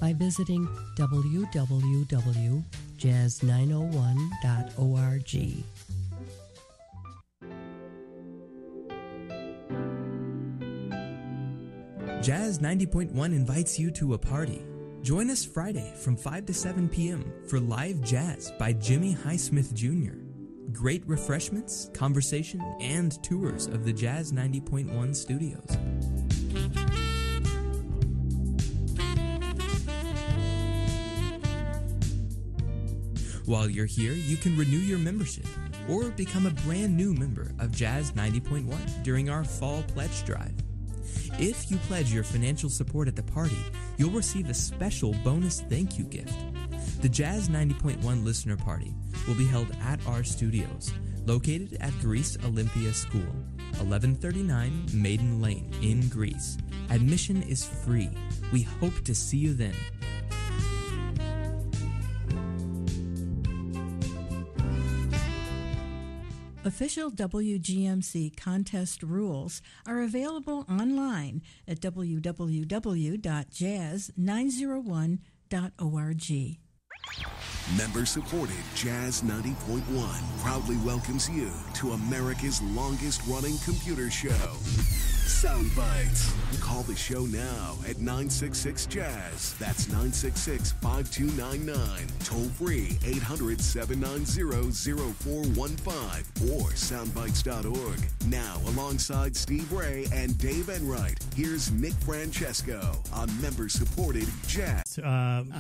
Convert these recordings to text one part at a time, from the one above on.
by visiting www.jazz901.org. Jazz 90.1 invites you to a party. Join us Friday from 5 to 7 p.m. for live jazz by Jimmy Highsmith Jr. Great refreshments, conversation, and tours of the Jazz 90.1 studios. While you're here, you can renew your membership or become a brand new member of Jazz 90.1 during our fall pledge drive. If you pledge your financial support at the party, you'll receive a special bonus thank you gift. The Jazz 90.1 Listener Party will be held at our studios, located at Greece Olympia School, 1139 Maiden Lane in Greece. Admission is free. We hope to see you then. Official WGMC contest rules are available online at www.jazz901.org. Member-supported Jazz 90.1 proudly welcomes you to America's longest-running computer show, Sound Bytes. Call the show now at 966-JAZZ. That's 966-5299. Toll-free 800-790-0415 or soundbytes.org. Now, alongside Steve Ray and Dave Enright, here's Nick Francesco on member-supported Jazz. On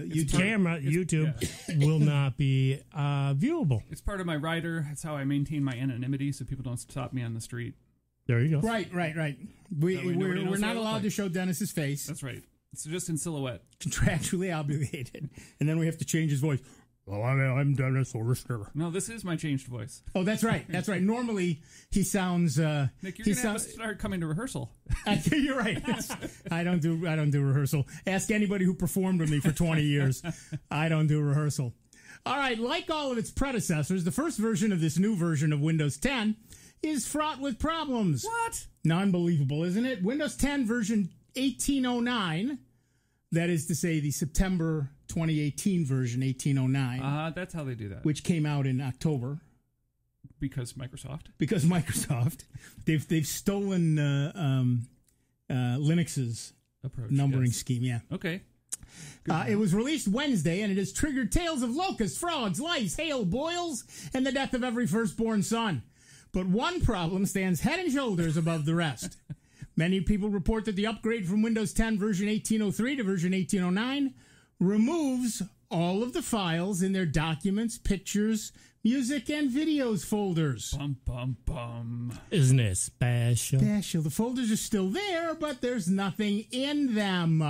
YouTube will not be viewable. It's part of my rider. That's how I maintain my anonymity so people don't stop me on the street. There you go. Right. We're not allowed to show Dennis's face. That's right. It's just in silhouette. Contractually obligated. And then we have to change his voice. Well, I'm Dennis Orster. No, this is my changed voice. Oh, that's right. Normally, he sounds... Nick, you're going to have to start coming to rehearsal. You're right. I don't do rehearsal. Ask anybody who performed with me for 20 years. I don't do rehearsal. All right, like all of its predecessors, the first version of this new version of Windows 10 is fraught with problems. What? Non-believable, isn't it? Windows 10 version 1809, that is to say the September 2018 version 1809. That's how they do that. Which came out in October. Because Microsoft. They've stolen Linux's approach, numbering scheme, yeah. Okay. It was released Wednesday, and it has triggered tales of locusts, frogs, lice, hail, boils, and the death of every firstborn son. But one problem stands head and shoulders above the rest. Many people report that the upgrade from Windows 10 version 1803 to version 1809 removes all of the files in their documents, pictures, music, and videos folders. Bum, bum, bum. Isn't it special? Special. The folders are still there, but there's nothing in them.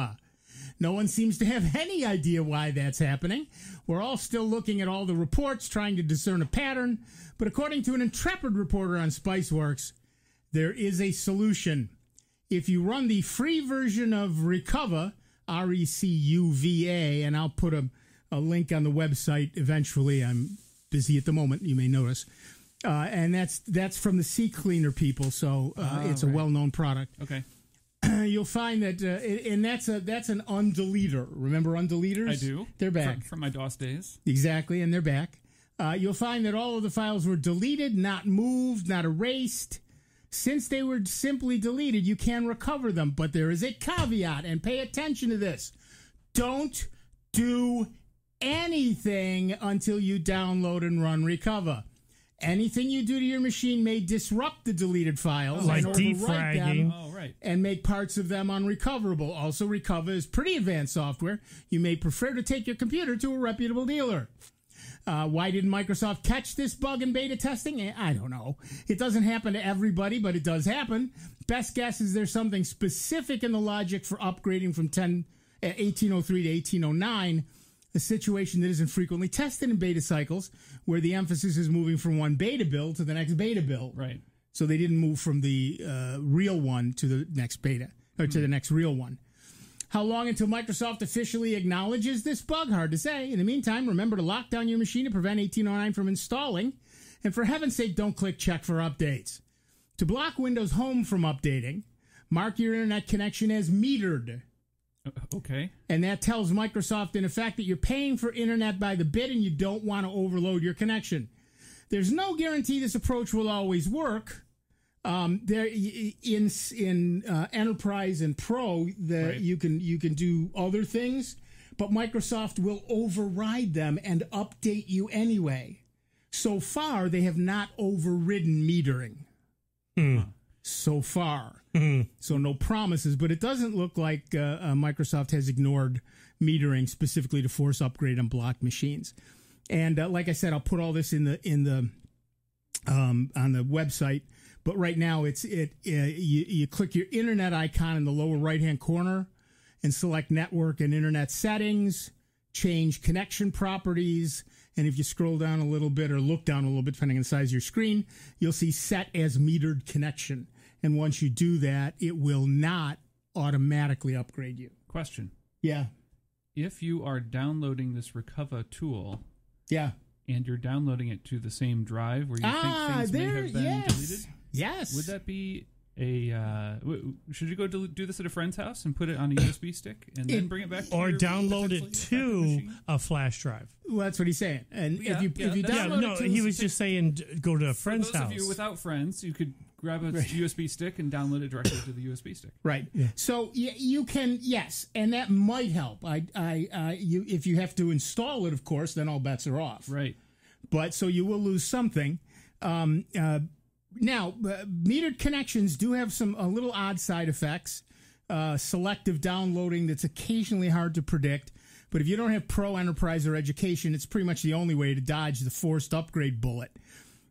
No one seems to have any idea why that's happening. We're all still looking at all the reports, trying to discern a pattern. But according to an intrepid reporter on Spiceworks, there is a solution. If you run the free version of Recuva, R-E-C-U-V-A, and I'll put a link on the website eventually. I'm busy at the moment, you may notice. And that's from the CCleaner people, so it's a well-known product. Okay. You'll find that, and that's an undeleter. Remember undeleters? I do. They're back. From my DOS days. Exactly, and they're back. You'll find that all of the files were deleted, not moved, not erased. Since they were simply deleted, you can recover them, but there is a caveat, and pay attention to this. Don't do anything until you download and run Recuva. Anything you do to your machine may disrupt the deleted files, like and overwrite them, and make parts of them unrecoverable. Also, Recuva is pretty advanced software. You may prefer to take your computer to a reputable dealer. Why didn't Microsoft catch this bug in beta testing? I don't know. It doesn't happen to everybody, but it does happen. Best guess is there's something specific in the logic for upgrading from 1803 to 1809, a situation that isn't frequently tested in beta cycles, where the emphasis is moving from one beta build to the next beta build. Right. So they didn't move from the real one to the next beta, or to the next real one. How long until Microsoft officially acknowledges this bug? Hard to say. In the meantime, remember to lock down your machine to prevent 1809 from installing. And for heaven's sake, don't click check for updates. To block Windows Home from updating, mark your internet connection as metered. Okay. And that tells Microsoft, in effect, that you're paying for internet by the bit and you don't want to overload your connection. There's no guarantee this approach will always work. There in Enterprise and Pro, Right. you can do other things, but Microsoft will override them and update you anyway. So far, they have not overridden metering. So far. So no promises, but it doesn't look like Microsoft has ignored metering specifically to force upgrade on blocked machines. And like I said, I'll put all this in the on the website. But right now, you click your internet icon in the lower right hand corner and select network and internet settings, change connection properties. And if you scroll down a little bit or look down a little bit, depending on the size of your screen, you'll see set as metered connection. And once you do that, it will not automatically upgrade you. Question. Yeah. If you are downloading this Recover tool, Yeah. and you're downloading it to the same drive where you think things may have been deleted, Yes. would that be should you go do this at a friend's house and put it on a USB stick and then bring it back to Or your download it potentially to machine? a flash drive. Well, that's what he's saying. And Yeah, if you yeah, that's- download No, it to he was just saying go to a friend's For those house. of you without friends, you could grab a USB stick and download it directly to the USB stick. Right. So you can, yes, and that might help. If you have to install it, of course, then all bets are off. Right. But so you will lose something. Now, metered connections do have a little odd side effects. Selective downloading that's occasionally hard to predict. But if you don't have Pro, Enterprise, or Education, it's pretty much the only way to dodge the forced upgrade bullet.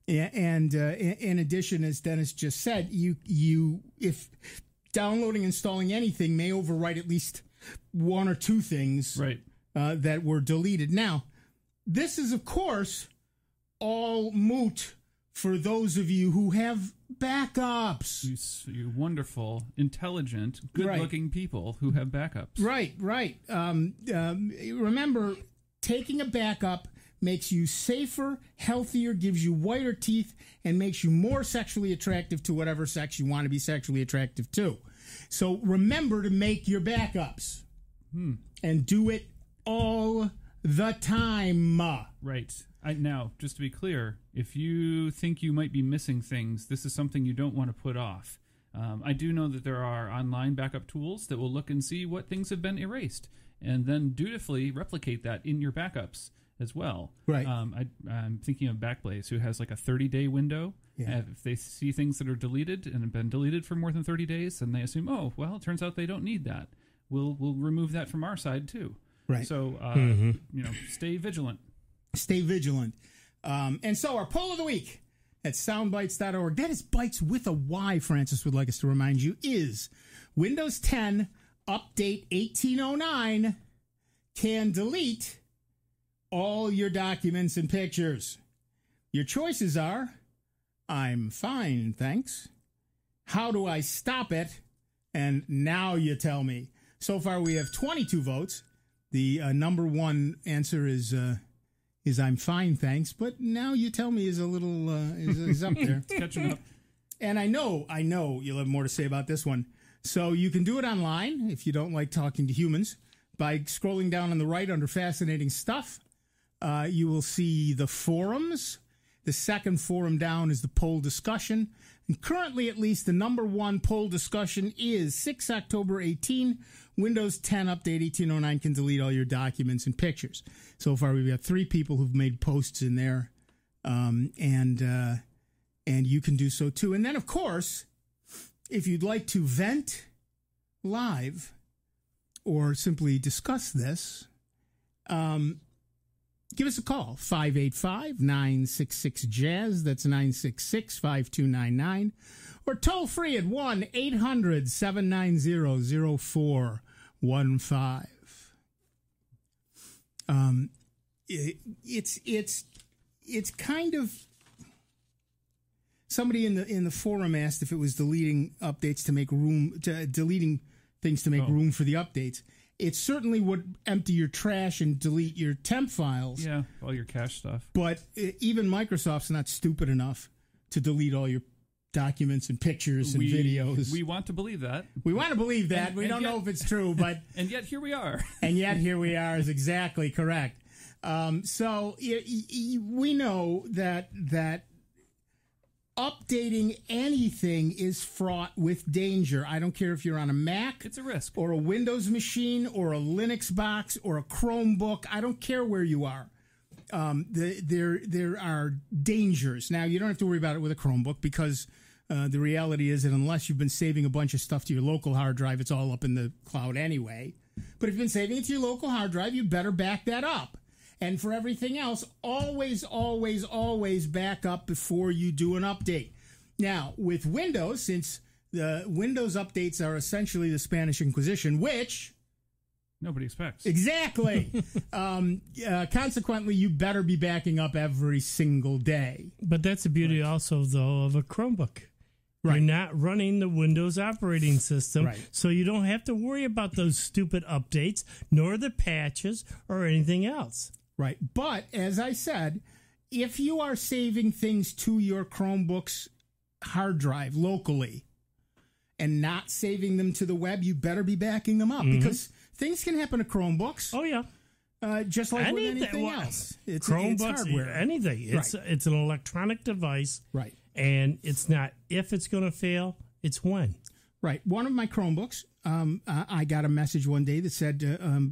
And in addition, as Dennis just said, if downloading, installing anything may overwrite at least one or two things that were deleted. Now, this is, of course, all moot for those of you who have backups. You wonderful, intelligent, good-looking people who have backups. Right. Remember, taking a backup makes you safer, healthier, gives you whiter teeth, and makes you more sexually attractive to whatever sex you want to be sexually attractive to. So remember to make your backups. And do it all the time. Right. Now, just to be clear, if you think you might be missing things, this is something you don't want to put off. I do know that there are online backup tools that will look and see what things have been erased and then dutifully replicate that in your backups as well. Right. I'm thinking of Backblaze, who has like a 30-day window. Yeah. If they see things that are deleted and have been deleted for more than 30 days, and they assume, oh, well, it turns out they don't need that. We'll remove that from our side too. Right. So, stay vigilant. Stay vigilant. And so our poll of the week at soundbytes.org, that is Bytes with a Y, Francis would like us to remind you, is Windows 10 Update 1809 can delete all your documents and pictures. Your choices are, I'm fine, thanks. How do I stop it? And now you tell me. So far we have 22 votes. The number one answer is I'm fine, thanks. But now you tell me is a little is up there. It's catching up. And I know you'll have more to say about this one. So you can do it online if you don't like talking to humans by scrolling down on the right under Fascinating Stuff. You will see the forums. The second forum down is the poll discussion. And currently, at least, the number one poll discussion is 6 October 18. Windows 10 Update 1809 can delete all your documents and pictures. So far, we've got 3 people who've made posts in there. And you can do so, too. And then, of course, if you'd like to vent live or simply discuss this, give us a call, 585-966-JAZZ. That's 966-5299. Or toll free at 1-800-790-0415. It's kind of, somebody in the forum asked if it was deleting updates to make room, deleting things to make room for the updates. It certainly would empty your trash and delete your temp files. Yeah, all your cache stuff. But even Microsoft's not stupid enough to delete all your documents and pictures and videos. We want to believe that. We want to believe that. We don't know if it's true, but and yet here we are. And yet here we are is exactly correct. So we know that updating anything is fraught with danger. I don't care if you're on a Mac. It's a risk. Or a Windows machine or a Linux box or a Chromebook. I don't care where you are. There are dangers. Now, you don't have to worry about it with a Chromebook because the reality is that unless you've been saving a bunch of stuff to your local hard drive, it's all up in the cloud anyway. But if you've been saving it to your local hard drive, you better back that up. And for everything else, always, always, always back up before you do an update. Now, with Windows, since the Windows updates are essentially the Spanish Inquisition, which nobody expects. Exactly. Consequently, you better be backing up every single day. But that's the beauty also, though, of a Chromebook. Right. You're not running the Windows operating system, so you don't have to worry about those stupid updates, nor the patches, or anything else. Right. But, as I said, if you are saving things to your Chromebook's hard drive locally and not saving them to the web, you better be backing them up because things can happen to Chromebooks. Oh, yeah. Just like with anything else. It's hardware. Anything. It's an electronic device. Right. And it's not if it's going to fail, it's when. Right. One of my Chromebooks, I got a message one day that said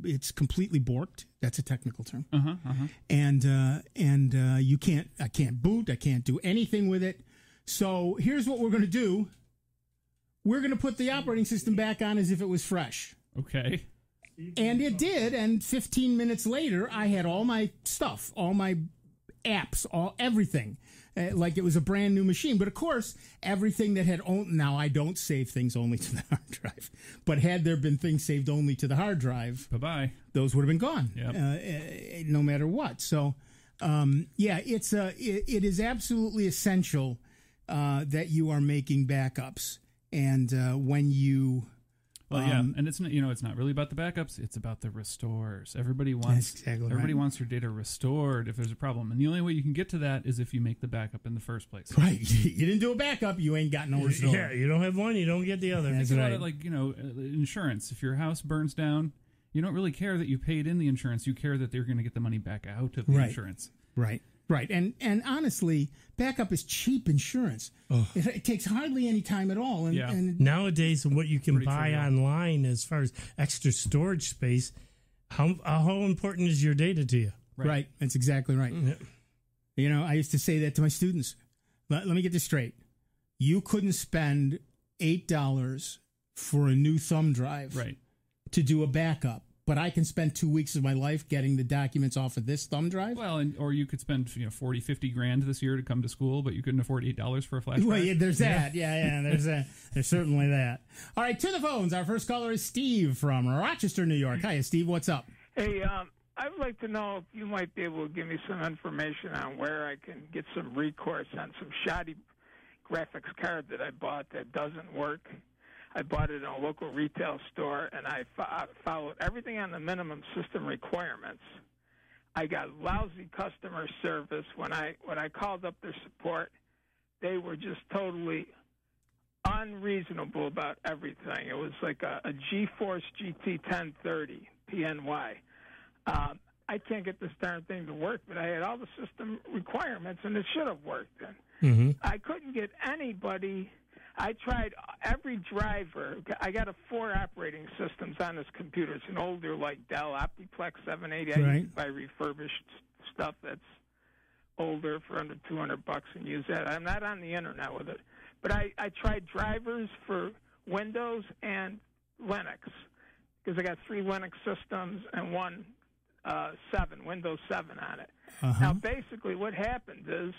it's completely borked. That's a technical term. And I can't boot. I can't do anything with it. So here's what we're going to do. We're going to put the operating system back on as if it was fresh. Okay. And it did. And 15 minutes later, I had all my stuff, all my apps, everything. Like it was a brand new machine. But of course, everything that had now I don't save things only to the hard drive. But had there been things saved only to the hard drive, bye-bye. Those would have been gone. Yep. No matter what. So, it is absolutely essential that you are making backups. And when you... Well, and it's not really about the backups. It's about the restores. Everybody wants wants your data restored if there's a problem, and the only way you can get to that is if you make the backup in the first place. Right? You didn't do a backup, you ain't got no restore. Yeah, you don't have one, you don't get the other. Think about it like insurance. If your house burns down, you don't really care that you paid in the insurance. You care that they're going to get the money back out of the insurance. Right. Right, and honestly, backup is cheap insurance. Oh. It takes hardly any time at all. And nowadays, what you can buy online as far as extra storage space, how important is your data to you? Right, that's exactly right. Mm-hmm. I used to say that to my students. Let me get this straight. You couldn't spend $8 for a new thumb drive to do a backup. But I can spend 2 weeks of my life getting the documents off of this thumb drive. Well, or you could spend 40, 50 grand this year to come to school, but you couldn't afford $8 for a flash drive. Well, there's that. Yeah, there's certainly that. All right, to the phones. Our first caller is Steve from Rochester, New York. Hi, Steve. What's up? Hey, I would like to know if you might be able to give me some information on where I can get some recourse on some shoddy graphics card that I bought that doesn't work. I bought it in a local retail store, and I followed everything on the minimum system requirements. I got lousy customer service. When I called up their support, they were just totally unreasonable about everything. It was like a GeForce GT 1030 PNY. I can't get this darn thing to work, but I had all the system requirements, and it should have worked. And I couldn't get anybody... I tried every driver. I got 4 operating systems on this computer. It's an older, like Dell Optiplex 780. I used to buy refurbished stuff that's older for under $200 and use that. I'm not on the internet with it. But I tried drivers for Windows and Linux because I got 3 Linux systems and 1 Windows 7 on it. Now, basically what happened is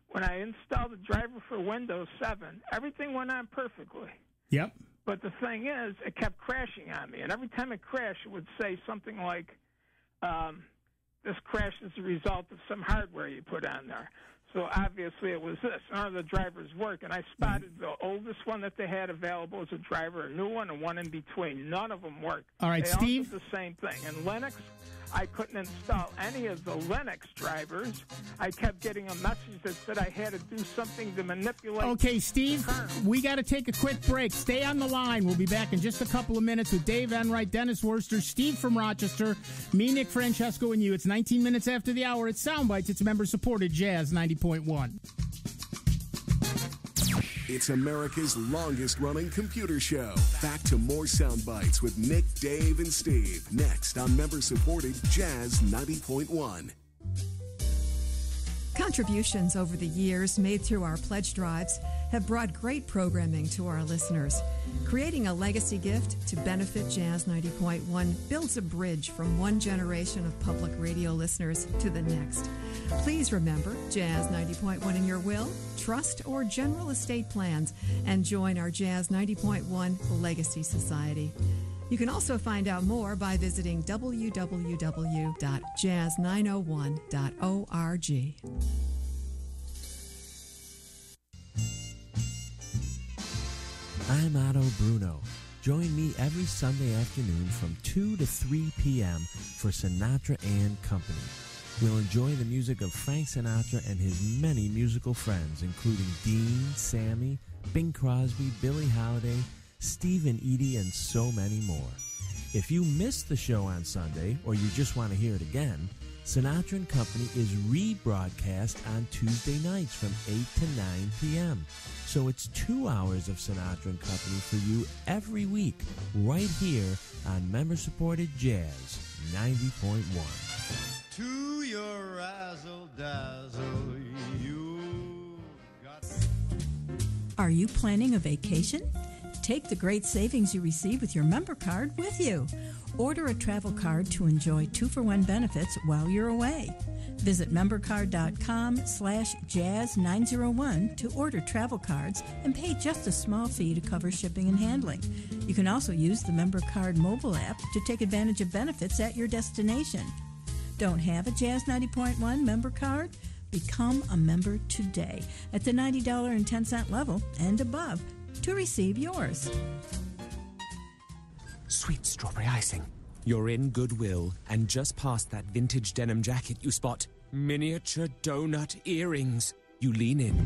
when I installed the driver for Windows 7, everything went on perfectly. Yep. But the thing is, it kept crashing on me. And every time it crashed, it would say something like, this crash is the result of some hardware you put on there. So obviously it was this. None of the drivers work. And I spotted the oldest one that they had available as a driver, a new one, and one in between. None of them worked. All right, they Steve. All did the same thing. And Linux, I couldn't install any of the Linux drivers. I kept getting a message that said I had to do something to manipulate. Okay, Steve, we got to take a quick break. Stay on the line. We'll be back in just a couple of minutes with Dave Enright, Dennis Worcester, Steve from Rochester, me, Nick Francesco, and you. It's 19 minutes after the hour. It's Soundbites. It's member-supported Jazz 90.1. It's America's longest-running computer show. Back to more Soundbites with Nick, Dave, and Steve. Next on member-supported Jazz 90.1. Contributions over the years made through our pledge drives have brought great programming to our listeners. Creating a legacy gift to benefit Jazz 90.1 builds a bridge from one generation of public radio listeners to the next. Please remember Jazz 90.1 in your will, trust, or general estate plans, and join our Jazz 90.1 Legacy Society. You can also find out more by visiting www.jazz901.org. I'm Otto Bruno. Join me every Sunday afternoon from 2 to 3 p.m. for Sinatra and Company. We'll enjoy the music of Frank Sinatra and his many musical friends, including Dean, Sammy, Bing Crosby, Billie Holiday, Steve and Edie, and so many more. If you missed the show on Sunday, or you just want to hear it again, Sinatra and Company is rebroadcast on Tuesday nights from 8 to 9 p.m. So it's 2 hours of Sinatra and Company for you every week, right here on member-supported Jazz 90.1. To your razzle-dazzle, you got... Are you planning a vacation? Take the great savings you receive with your member card with you. Order a travel card to enjoy 2-for-1 benefits while you're away. Visit membercard.com/jazz901 to order travel cards and pay just a small fee to cover shipping and handling. You can also use the member card mobile app to take advantage of benefits at your destination. Don't have a Jazz 90.1 member card? Become a member today at the $90.10 level and above to receive yours. Sweet strawberry icing. You're in Goodwill, and just past that vintage denim jacket you spot miniature donut earrings. You lean in.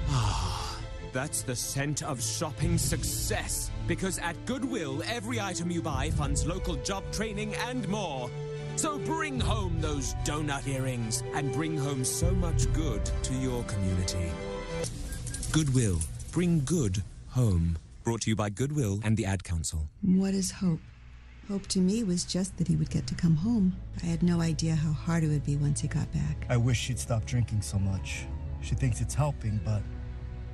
Ah, that's the scent of shopping success. Because at Goodwill, every item you buy funds local job training and more. So bring home those donut earrings and bring home so much good to your community. Goodwill. Bring good home. Brought to you by Goodwill and the Ad Council. What is hope? Hope to me was just that he would get to come home. I had no idea how hard it would be once he got back. I wish she'd stop drinking so much. She thinks it's helping, but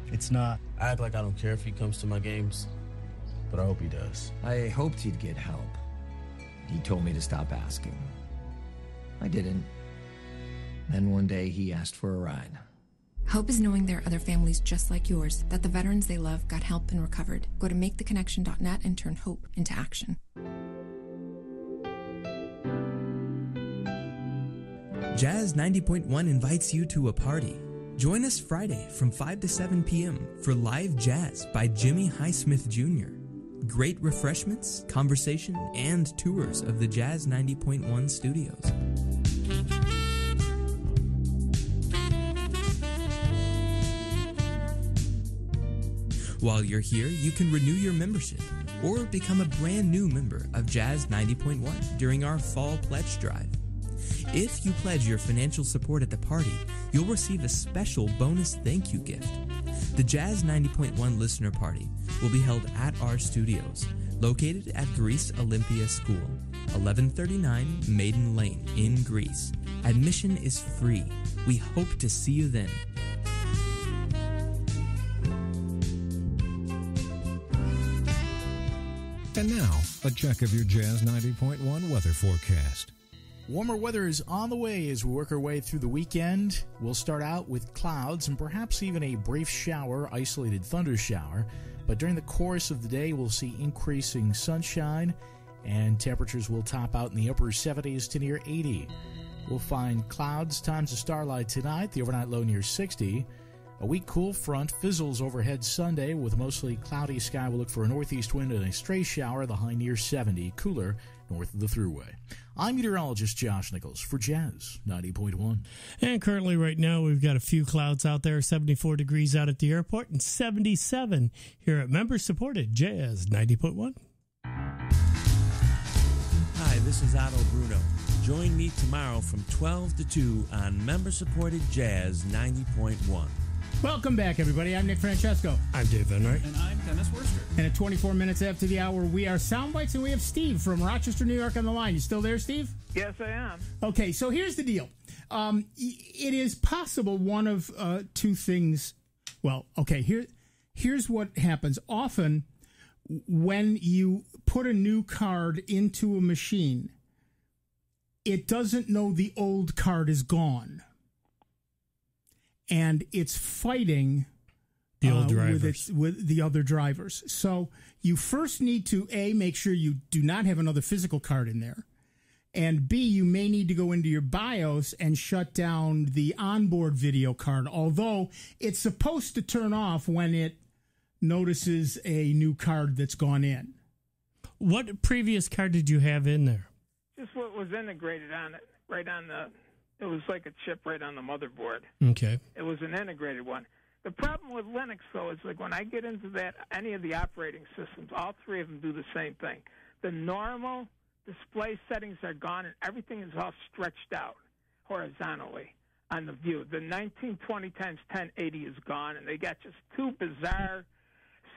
it's not. I act like I don't care if he comes to my games, but I hope he does. I hoped he'd get help. He told me to stop asking. I didn't. Then one day he asked for a ride. Hope is knowing there are other families just like yours, that the veterans they love got help and recovered. Go to maketheconnection.net and turn hope into action. Jazz 90.1 invites you to a party. Join us Friday from 5 to 7 p.m. for live jazz by Jimmy Highsmith Jr. Great refreshments, conversation, and tours of the Jazz 90.1 studios. While you're here, you can renew your membership or become a brand new member of Jazz 90.1 during our fall pledge drive. If you pledge your financial support at the party, you'll receive a special bonus thank you gift. The Jazz 90.1 Listener Party will be held at our studios, located at Greece Olympia School, 1139 Maiden Lane in Greece. Admission is free. We hope to see you then. And now, a check of your Jazz 90.1 weather forecast. Warmer weather is on the way as we work our way through the weekend. We'll start out with clouds and perhaps even a brief shower, isolated thunder shower. But during the course of the day, we'll see increasing sunshine and temperatures will top out in the upper 70s to near 80. We'll find clouds, times of starlight tonight, the overnight low near 60. A weak cool front fizzles overhead Sunday with a mostly cloudy sky. We'll look for a northeast wind and a stray shower, the high near 70. Cooler north of the Thruway. I'm meteorologist Josh Nichols for Jazz 90.1. And currently right now we've got a few clouds out there, 74 degrees out at the airport and 77 here at member-supported Jazz 90.1. Hi, this is Otto Bruno. Join me tomorrow from 12 to 2 on member-supported Jazz 90.1. Welcome back, everybody. I'm Nick Francesco. I'm Dave Enright. And I'm Dennis Worster. And at 24 minutes after the hour, we are Soundbites, and we have Steve from Rochester, New York on the line. You still there, Steve? Yes, I am. Okay, so here's the deal. It is possible one of two things. Well, okay, here's what happens. Often, when you put a new card into a machine, it doesn't know the old card is gone. And it's fighting the old drivers with the other drivers. So you first need to, A, make sure you do not have another physical card in there. And B, you may need to go into your BIOS and shut down the onboard video card, although it's supposed to turn off when it notices a new card that's gone in. What previous card did you have in there? Just what was integrated on it, right on the... It was like a chip right on the motherboard. Okay. It was an integrated one. The problem with Linux, though, is like when I get into that, any of the operating systems, all three of them do the same thing. The normal display settings are gone, and everything is all stretched out horizontally on the view. The 1920 x 1080 is gone, and they got just two bizarre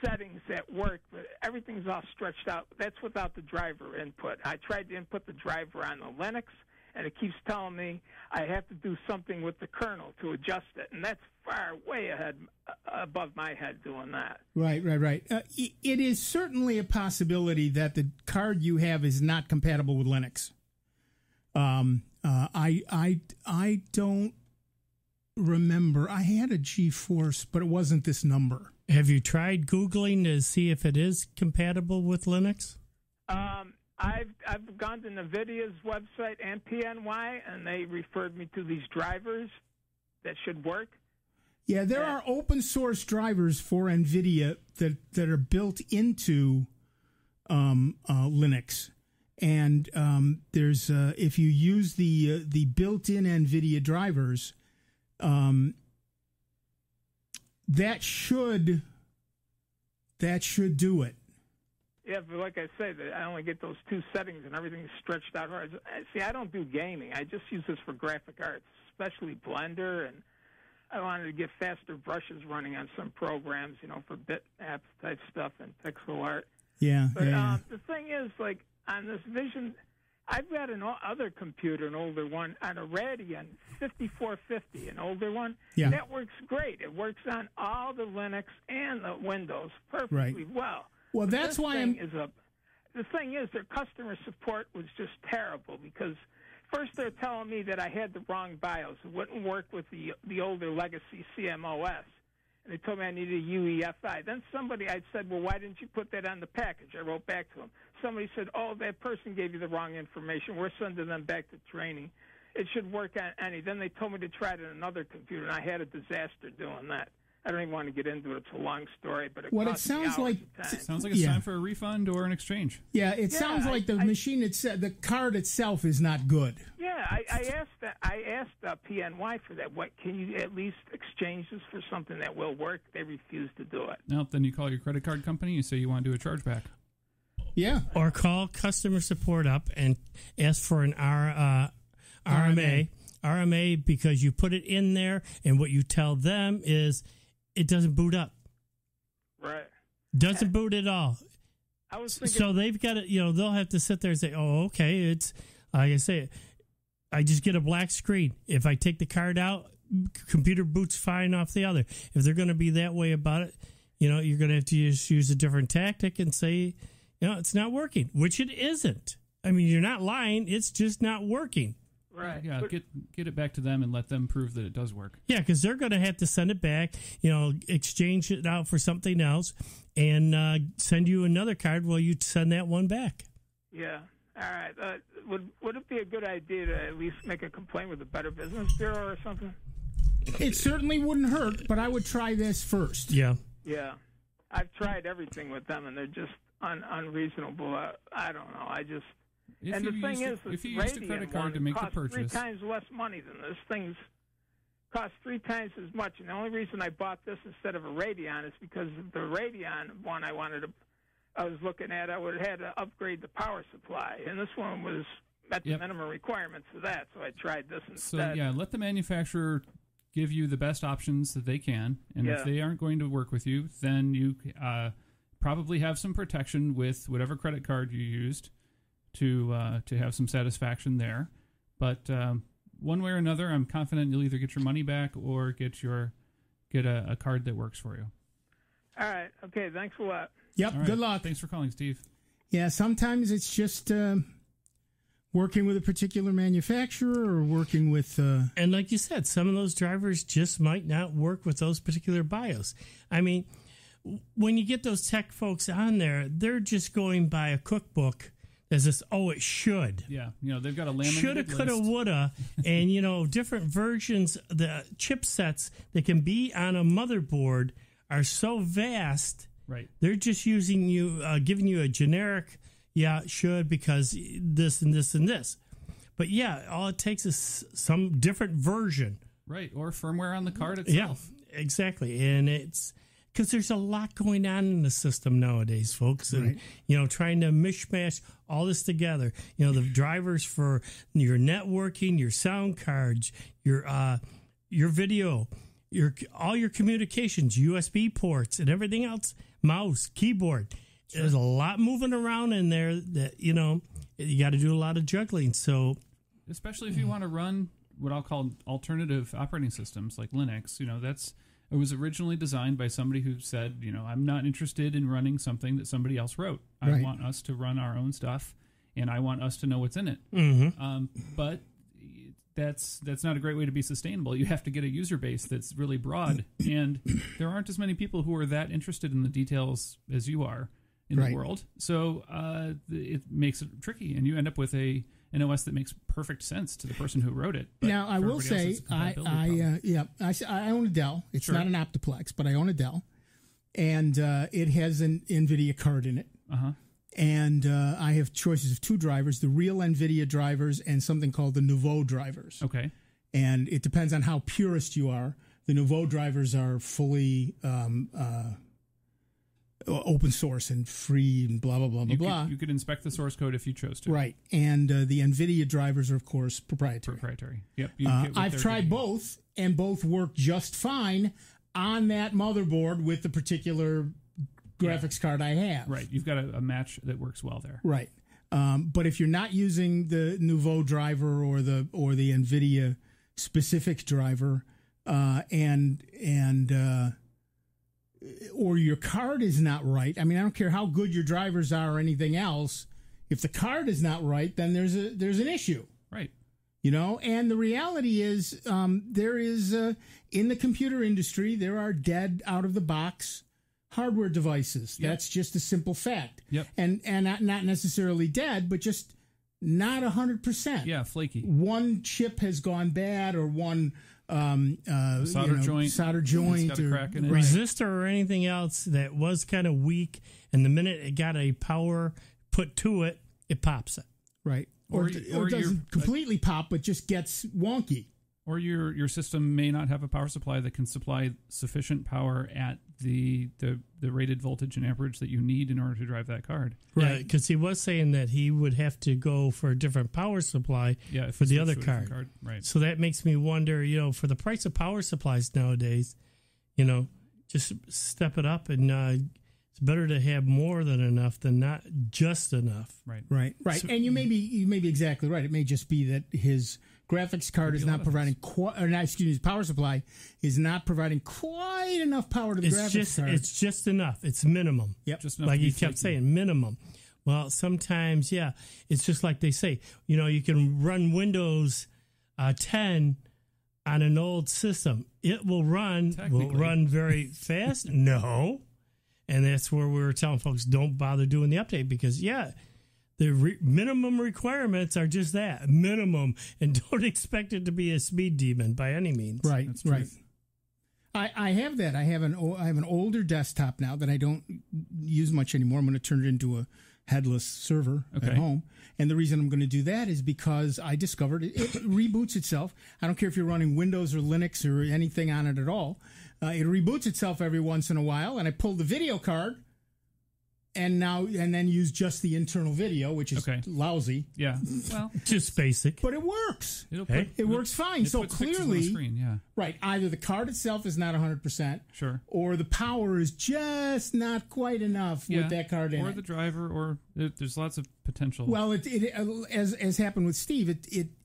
settings that work, but everything's all stretched out. That's without the driver input. I tried to input the driver on the Linux, and it keeps telling me I have to do something with the kernel to adjust it, and that's far way ahead, above my head doing that. Right. It is certainly a possibility that the card you have is not compatible with Linux. I don't remember. I had a GeForce, but it wasn't this number. Have you tried Googling to see if it is compatible with Linux? I've gone to NVIDIA's website and PNY, and they referred me to these drivers that should work. Yeah, there are open source drivers for NVIDIA that are built into Linux, and there's if you use the built-in NVIDIA drivers, that should do it. Yeah, but like I say, I only get those two settings and everything's stretched out hard. See, I don't do gaming. I just use this for graphic arts, especially Blender, and I wanted to get faster brushes running on some programs, for bitmap type stuff and pixel art. Yeah. But the thing is, like, on this Vision, I've got an other computer, an older one, on a Radeon 5450, an older one. Yeah. That works great. It works on all the Linux and the Windows perfectly well. Well, that's why the thing is, their customer support was just terrible because first they're telling me that I had the wrong BIOS. It wouldn't work with the older legacy CMOS. And they told me I needed a UEFI. Then I said, well, why didn't you put that on the package? I wrote back to them. Somebody said, oh, that person gave you the wrong information. We're sending them back to training. It should work on any. Then they told me to try it on another computer, and I had a disaster doing that. I don't even want to get into it. It's a long story, but it sounds like it's time for a refund or an exchange. Yeah, it sounds like the machine itself, the card itself, is not good. Yeah, I asked PNY for that. What can you at least exchange this for something that will work? They refused to do it. No, then you call your credit card company. You say you want to do a chargeback. Yeah, or call customer support up and ask for an RMA because you put it in there, and what you tell them is it doesn't boot up. Right. Doesn't boot at all. I was thinking, so they've got to, they'll have to sit there and say, oh, okay, it's, like I say, I just get a black screen. If I take the card out, computer boots fine off the other. If they're going to be that way about it, you're going to have to just use a different tactic and say, it's not working, which it isn't. I mean, you're not lying. It's just not working. Right. Yeah, get it back to them and let them prove that it does work. Yeah, because they're going to have to send it back, exchange it out for something else, and send you another card while you send that one back. Yeah. All right. Would it be a good idea to at least make a complaint with the Better Business Bureau or something? It certainly wouldn't hurt, but I would try this first. Yeah. Yeah. I've tried everything with them, and they're just unreasonable. I don't know. And the thing is, if you used a credit card to make the purchase, 3 times less money than this. Thing's cost 3 times as much. And the only reason I bought this instead of a Radeon is because the Radeon one I was looking at, I would have had to upgrade the power supply, and this one met the minimum requirements of that. So I tried this instead. So let the manufacturer give you the best options that they can, and if they aren't going to work with you, then you probably have some protection with whatever credit card you used to have some satisfaction there. But one way or another, I'm confident you'll either get your money back or get a card that works for you. All right. Okay. Thanks a lot. Yep. Right. Good luck. Thanks for calling, Steve. Yeah. Sometimes it's just working with a particular manufacturer or working with. And like you said, some of those drivers just might not work with those particular BIOS. I mean, when you get those tech folks on there, they're just going by a cookbook. There's this, it should. Yeah, they've got a laminated shoulda, coulda, woulda, and, different versions, the chipsets that can be on a motherboard are so vast. Right. They're just giving you a generic, should, because this and this and this. But, all it takes is some different version. Right, or firmware on the card itself. Yeah, exactly. And it's... because there's a lot going on in the system nowadays, folks, and trying to mishmash all this together. The drivers for your networking, your sound cards, your video, all your communications, USB ports, and everything else, mouse, keyboard. Sure. There's a lot moving around in there that you got to do a lot of juggling. So, especially if you want to run what I'll call alternative operating systems like Linux, it was originally designed by somebody who said, I'm not interested in running something that somebody else wrote. I want us to run our own stuff, and I want us to know what's in it. Mm-hmm. But that's not a great way to be sustainable. You have to get a user base that's really broad, and there aren't as many people who are that interested in the details as you are in the world. So it makes it tricky, and you end up with an OS that makes perfect sense to the person who wrote it. But now, I will say, I own a Dell. It's not an Optiplex, but I own a Dell, and it has an NVIDIA card in it. Uh-huh. And I have choices of 2 drivers, the real NVIDIA drivers and something called the Nouveau drivers. Okay. And it depends on how purist you are. The Nouveau drivers are fully open source and free and blah, blah, blah, blah. You could inspect the source code if you chose to. Right. And the NVIDIA drivers are, of course, proprietary. Yep. I've tried both, and both work just fine on that motherboard with the particular graphics card I have. Right. You've got a match that works well there. Right. But if you're not using the Nouveau driver or the NVIDIA specific driver, or your card is not right. I mean, I don't care how good your drivers are or anything else. If the card is not right, then there's an issue. Right. And the reality is, there is in the computer industry, there are dead out of the box hardware devices. Yep. That's just a simple fact. Yep. And not necessarily dead, but just not 100%. Yeah, flaky. One chip has gone bad, or one solder joint, or resistor or anything else that was kind of weak, and the minute it got a power put to it, it pops it. Right. Or it doesn't completely pop, but just gets wonky. Or your system may not have a power supply that can supply sufficient power at the rated voltage and amperage that you need in order to drive that card. Right, because he was saying that he would have to go for a different power supply for the other card. Right. So that makes me wonder, for the price of power supplies nowadays, just step it up, and it's better to have more than enough than not just enough. Right. So, and you may be exactly right. It may just be that his graphics card is not providing power supply is not providing quite enough power to the graphics card. It's just enough. It's minimum. Yep. Just enough like you kept saying, minimum. Well, sometimes, it's just like they say, you can run Windows 10 on an old system. It will run very fast. No. And that's where we were telling folks, don't bother doing the update, because, the minimum requirements are just that, minimum, and don't expect it to be a speed demon by any means. Right, right. I have that. I have an older desktop now that I don't use much anymore. I'm going to turn it into a headless server at home. And the reason I'm going to do that is because I discovered it reboots itself. I don't care if you're running Windows or Linux or anything on it at all. It reboots itself every once in a while. And I pulled the video card and then use just the internal video, which is lousy. Yeah. Well, just basic. But it works. It works fine. So clearly, screen, right, either the card itself is not 100%, sure, or the power is just not quite enough with that card in it. Or the driver, or there's lots of potential. Well, it as happened with Steve,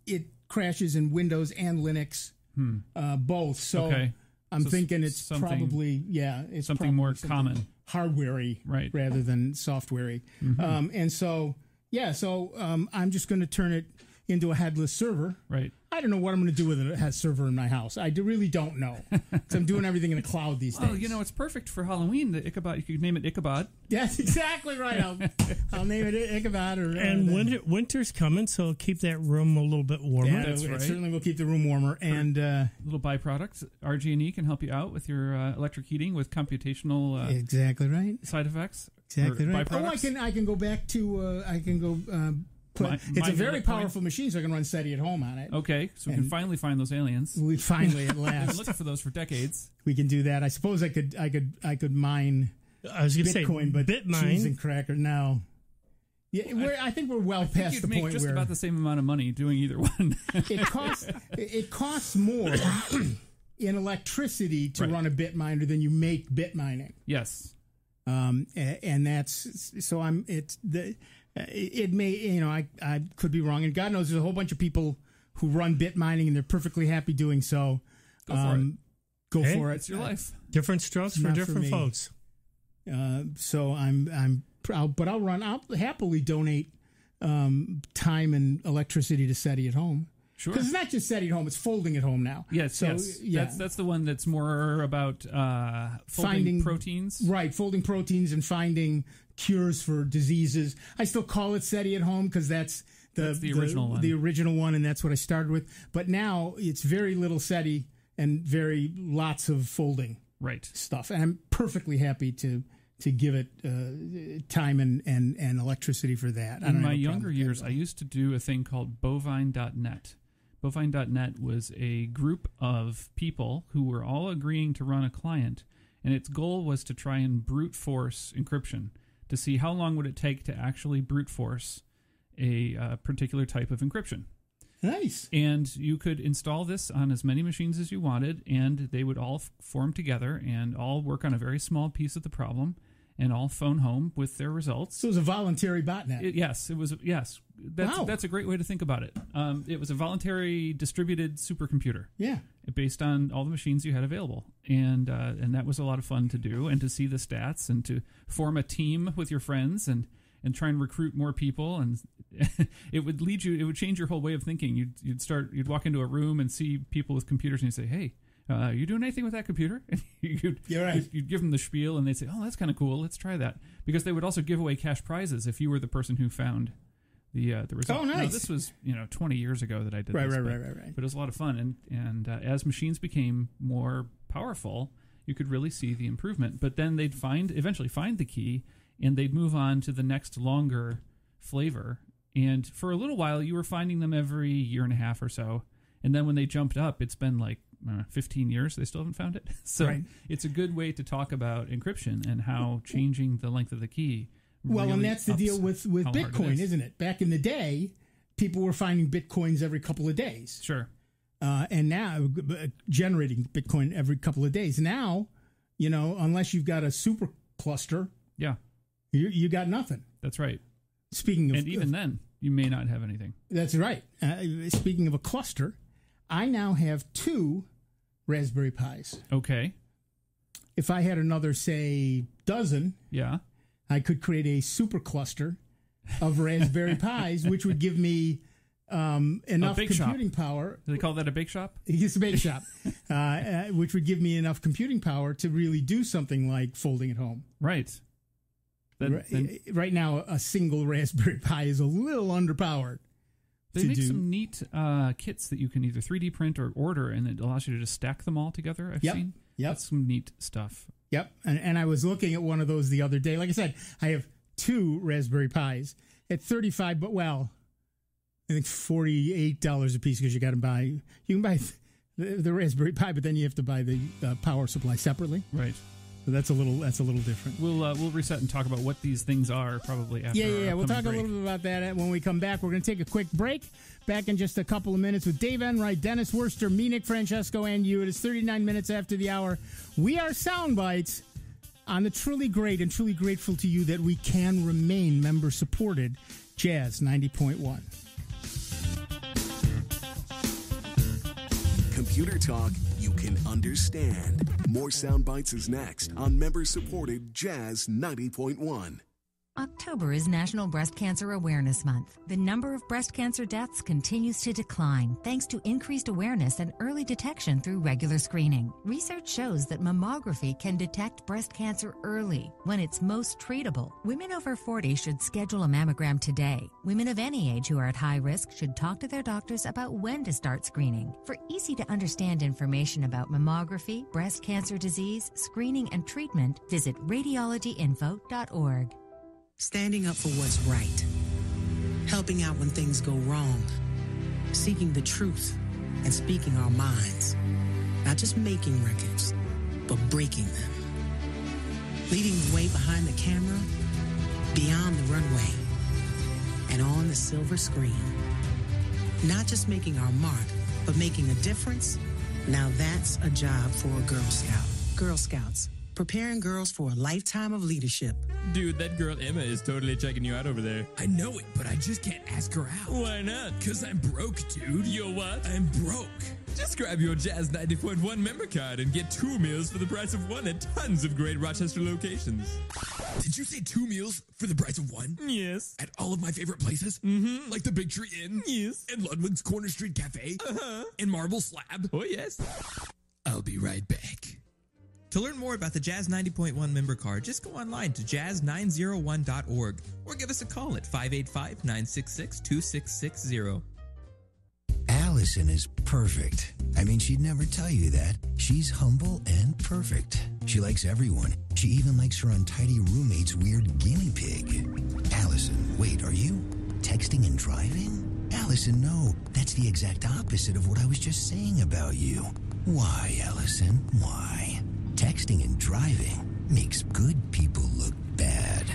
it crashes in Windows and Linux, both. So I'm thinking it's probably it's something more common. Hardware-y rather than software-y. And so I'm just going to turn it into a headless server. Right. I don't know what I'm going to do with a server in my house. I really don't know. So I'm doing everything in the cloud these days. Well, it's perfect for Halloween. The Ichabod, you could name it Ichabod. That's exactly right. I'll name it Ichabod. Winter's coming, so it'll keep that room a little bit warmer. Yeah, that's right. It certainly will keep the room warmer. And little byproducts. RG&E can help you out with your electric heating with computational exactly right side effects. Exactly right. I can go back to it's a very powerful machine, so I can run SETI at home on it. Okay, so we can finally find those aliens. We finally at last. I've been looking for those for decades. We can do that. I suppose I could mine. I was going to say Bitcoin, but Bitmine. cheese and cracker now. Yeah, I think we're well past the point where just where about the same amount of money doing either one. it costs more in electricity to run a bit miner than you make bit mining. Yes. And that's so it may, I could be wrong, and God knows there's a whole bunch of people who run bit mining and they're perfectly happy doing so. Go for it. It's your life. Different strokes for different folks. So I'll happily donate time and electricity to SETI at home. Sure. Because it's not just SETI at home; it's folding at home now. Yes, yes. That's the one that's more about finding proteins. Right, folding proteins and finding cures for diseases. I still call it SETI at home because that's the original one. The original one, and that's what I started with. But now it's very little SETI and lots of folding stuff. And I'm perfectly happy to give it time and electricity for that. In my younger years, I used to do a thing called bovine.net. Bovine.net was a group of people who were all agreeing to run a client, and its goal was to try and brute force encryption to see how long would it take to actually brute force a particular type of encryption. Nice. And you could install this on as many machines as you wanted, and they would all form together and all work on a very small piece of the problem and all phone home with their results. So it was a voluntary botnet. Yes, it was. Yes, that's a great way to think about it. It was a voluntary distributed supercomputer. Yeah, based on all the machines you had available, and that was a lot of fun to do, and to see the stats, and to form a team with your friends, and try and recruit more people, and it would change your whole way of thinking. You'd walk into a room and see people with computers, and you'd say, "Hey, you doing anything with that computer?" And you're right. You'd give them the spiel, and they'd say, "Oh, that's kind of cool. Let's try that." Because they would also give away cash prizes if you were the person who found the result. Oh, nice. Now, this was 20 years ago that I did this. Right. But it was a lot of fun, and as machines became more powerful, you could really see the improvement. But then they'd eventually find the key, and they'd move on to the next longer flavor. And for a little while, you were finding them every year and a half or so. And then when they jumped up, it's been like 15 years. They still haven't found it. So It's a good way to talk about encryption and how changing the length of the key. Well, really and that's the deal with Bitcoin, isn't it? Back in the day, people were finding Bitcoins every couple of days. Sure. And now, generating Bitcoin every couple of days. Now, unless you've got a super cluster, you got nothing. That's right. Speaking of, and even then, you may not have anything. That's right. Speaking of a cluster, I now have 2 Raspberry Pis. Okay. If I had another, say, dozen, I could create a super cluster of Raspberry Pis, which would give me enough computing power. Do they call that a bake shop? It's a bake shop, which would give me enough computing power to really do something like folding at home. Right. Right now, a single Raspberry Pi is a little underpowered. They make some neat kits that you can either 3D print or order, and it allows you to just stack them all together. I've seen. Yep. That's some neat stuff. Yep. And I was looking at one of those the other day. Like I said, I have 2 Raspberry Pis at $35, but I think $48 a piece because you can buy the Raspberry Pi, but then you have to buy the power supply separately. Right. So that's a little different. We'll reset and talk about what these things are probably after. Yeah. We'll talk a little bit about that when we come back. We're going to take a quick break. Back in just a couple of minutes with Dave Enright, Dennis Worcester, me, Nick Francesco, and you. It is 39 minutes after the hour. We are Soundbites on the truly great and truly grateful to you that we can remain member-supported Jazz 90.1. Computer talk you can understand. More Soundbites is next on member-supported Jazz 90.1. October is National Breast Cancer Awareness Month. The number of breast cancer deaths continues to decline thanks to increased awareness and early detection through regular screening. Research shows that mammography can detect breast cancer early when it's most treatable. Women over 40 should schedule a mammogram today. Women of any age who are at high risk should talk to their doctors about when to start screening. For easy-to-understand information about mammography, breast cancer disease, screening, and treatment, visit radiologyinfo.org. Standing up for what's right, helping out when things go wrong, seeking the truth, and speaking our minds. Not just making records, but breaking them. Leading the way behind the camera, beyond the runway, and on the silver screen. Not just making our mark, but making a difference. Now that's a job for a Girl Scout. Girl Scouts, preparing girls for a lifetime of leadership. Dude, that girl Emma is totally checking you out over there. I know it, but I just can't ask her out. Why not? Because I'm broke, dude. You're what? I'm broke. Just grab your Jazz 90.1 member card and get 2 meals for the price of 1 at tons of great Rochester locations. Did you say 2 meals for the price of 1? Yes. At all of my favorite places? Mm-hmm. Like the Big Tree Inn? Yes. And Ludwig's Corner Street Cafe? Uh-huh. And Marble Slab? Oh, yes. I'll be right back. To learn more about the Jazz 90.1 member card, just go online to jazz901.org or give us a call at 585-966-2660. Allison is perfect. I mean, she'd never tell you that. She's humble and perfect. She likes everyone. She even likes her untidy roommate's weird guinea pig. Allison, wait, are you texting and driving? Allison, no. That's the exact opposite of what I was just saying about you. Why, Allison? Why? Texting and driving makes good people look bad.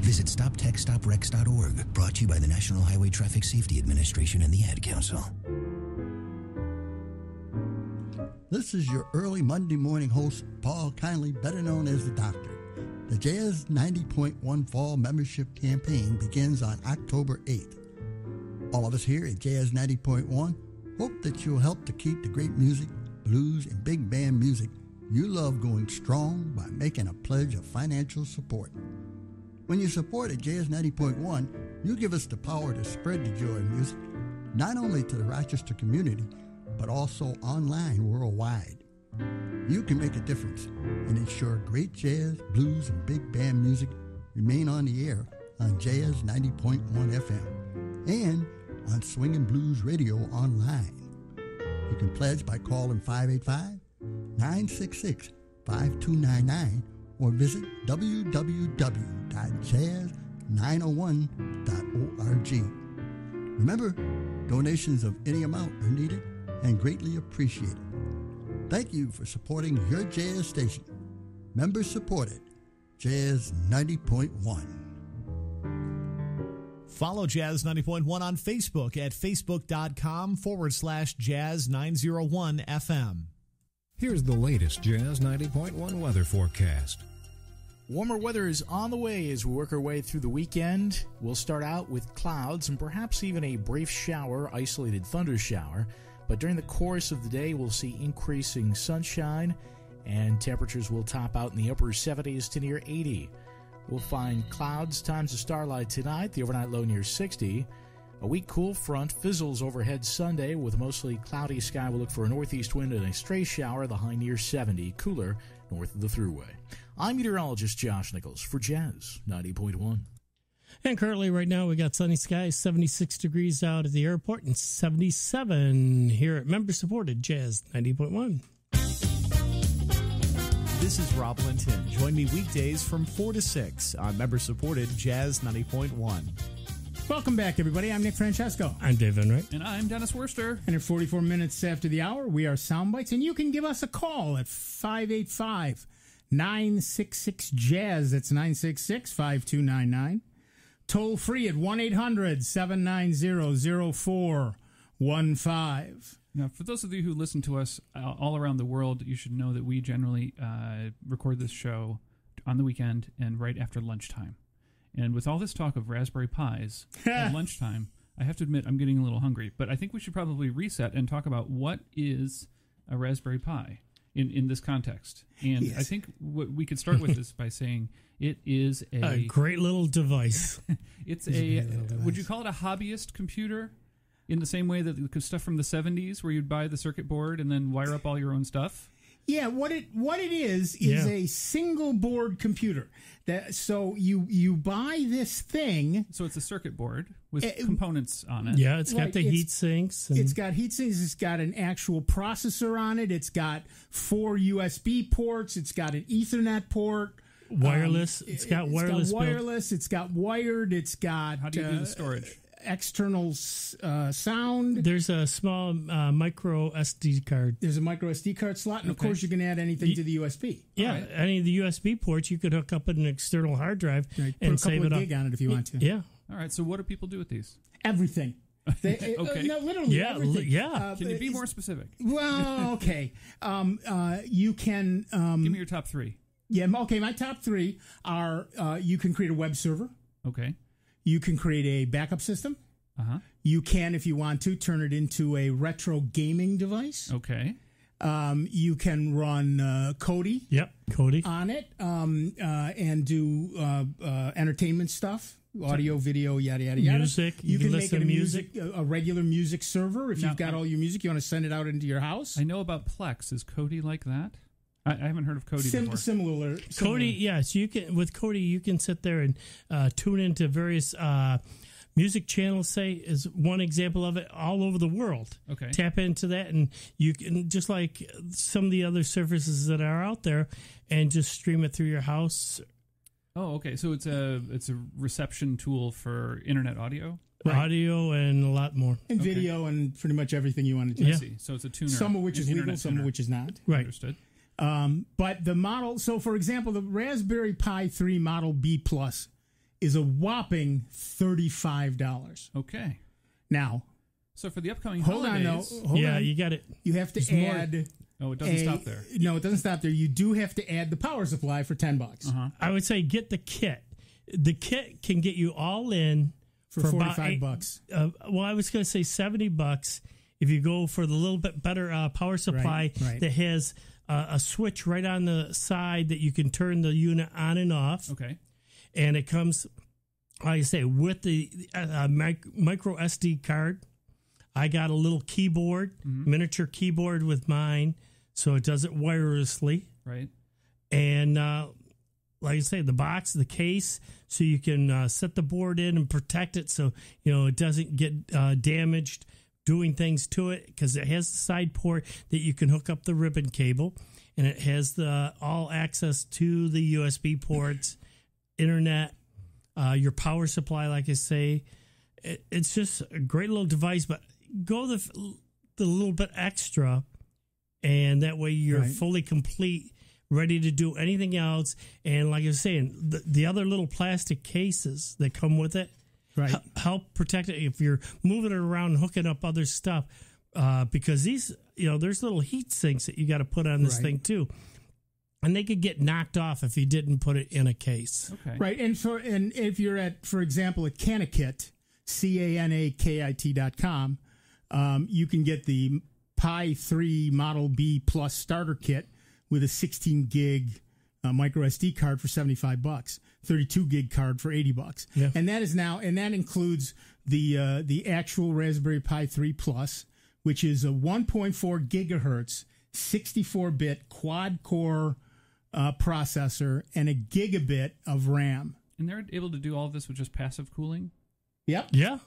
Visit StopTextStopWrecks.org, brought to you by the National Highway Traffic Safety Administration and the Ad Council. This is your early Monday morning host, Paul Kindly, better known as the Doctor. The Jazz 90.1 Fall Membership Campaign begins on October 8th. All of us here at Jazz 90.1 hope that you'll help to keep the great music, blues, and big band music you love going strong by making a pledge of financial support. When you support at Jazz 90.1, you give us the power to spread the joy of music, not only to the Rochester community, but also online worldwide. You can make a difference and ensure great jazz, blues, and big band music remain on the air on Jazz 90.1 FM and on Swingin' Blues Radio online. You can pledge by calling 585-966-5299 or visit www.jazz901.org. Remember, donations of any amount are needed and greatly appreciated. Thank you for supporting your jazz station. Member supported, Jazz 90.1. Follow Jazz 90.1 on Facebook at facebook.com/Jazz901FM. Here's the latest Jazz 90.1 weather forecast. Warmer weather is on the way as we work our way through the weekend. We'll start out with clouds and perhaps even a brief shower, isolated thundershower. But during the course of the day, we'll see increasing sunshine and temperatures will top out in the upper 70s to near 80. We'll find clouds, times of starlight tonight, the overnight low near 60. A weak cool front fizzles overhead Sunday with a mostly cloudy sky. We'll look for a northeast wind and a stray shower, the high near 70, cooler north of the Thruway. I'm meteorologist Josh Nichols for Jazz 90.1. And currently right now we got sunny skies, 76 degrees out at the airport and 77 here at member-supported Jazz 90.1. This is Rob Linton. Join me weekdays from 4 to 6 on member-supported Jazz 90.1. Welcome back, everybody. I'm Nick Francesco. I'm Dave Enright. And I'm Dennis Worster. And at 44 minutes after the hour, we are Soundbites, and you can give us a call at 585-966-JAZZ. That's 966-5299. Toll free at 1-800-790-0415. Now, for those of you who listen to us all around the world, you should know that we generally record this show on the weekend and right after lunchtime. And with all this talk of Raspberry Pis at lunchtime, I have to admit I'm getting a little hungry. But I think we should probably reset and talk about what is a Raspberry Pi in this context. And yes. I think what we could start with is by saying it is a great little device. It's would you call it a hobbyist computer? In the same way that the stuff from the 70s where you'd buy the circuit board and then wire up all your own stuff? Yeah, what it is a single board computer. So you buy this thing. So it's a circuit board with components on it. Yeah, it's got the heat sinks. It's got heat sinks. It's got an actual processor on it. It's got 4 USB ports. It's got an Ethernet port. Wireless. It's got wireless. It's got wired. It's got. How do you do the storage? External sound. There's a small micro SD card. There's a micro SD card slot, and of course you can add anything to the USB. Yeah, right. Any of the USB ports, you could hook up an external hard drive and save it up. Put a couple of gig on it if you want to. Yeah. All right. So what do people do with these? Everything. Okay. No, literally everything. Yeah. Can you be more specific? Well, okay. You can. Give me your top 3. Yeah. Okay. My top 3 are: you can create a web server. Okay. You can create a backup system. Uh-huh. You can, if you want to, turn it into a retro gaming device. Okay. You can run Kodi. Yep, Kodi. On it and do entertainment stuff, audio, video, yada, yada, yada. Music. You can make it a regular music server. If you've got all your music, you want to send it out into your house. I know about Plex. Is Kodi like that? I haven't heard of Kodi before. Similar. Kodi, yes. You can with Kodi, you can sit there and tune into various music channels. Say is one example of it all over the world. Okay. Tap into that, and you can just like some of the other services that are out there, and just stream it through your house. Oh, okay. So it's a reception tool for internet audio. Right. Audio and a lot more. And video and pretty much everything you want to do. Yeah. I see. So it's a tuner. Some of which is legal, some of which is not. Right. Understood. But the model, so for example, the Raspberry Pi 3 Model B Plus is a whopping $35. Okay. Now, so for the upcoming hold holidays, on, you got it. You have to add. Oh, it doesn't stop there. No, it doesn't stop there. You do have to add the power supply for $10. Uh-huh. I would say get the kit. The kit can get you all in for $45. Well, I was going to say $70 if you go for the little bit better power supply that has a switch right on the side that you can turn the unit on and off. Okay. And it comes, like I say, with the micro SD card. I got a little keyboard, miniature keyboard with mine, so it does it wirelessly. Right. And like I say, the box, the case, so you can set the board in and protect it so it doesn't get damaged doing things to it, because it has the side port that you can hook up the ribbon cable, and it has the all access to the USB ports, internet, your power supply, like I say. It's just a great little device, but go the little bit extra, and that way you're fully complete, ready to do anything else. And like I was saying, the other little plastic cases that come with it, help protect it if you're moving it around and hooking up other stuff, because these, there's little heat sinks that you got to put on this thing too, and they could get knocked off if you didn't put it in a case. Okay. Right, and if you're at, for example, at Canakit, CANAKIT.com, you can get the Pi 3 Model B Plus starter kit with a 16 gig micro SD card for $75, 32 gig card for $80. Yeah. And that includes the actual Raspberry Pi 3 Plus, which is a 1.4 gigahertz 64-bit quad core processor and a gigabit of RAM. And they're able to do all of this with just passive cooling? Yep. Yeah.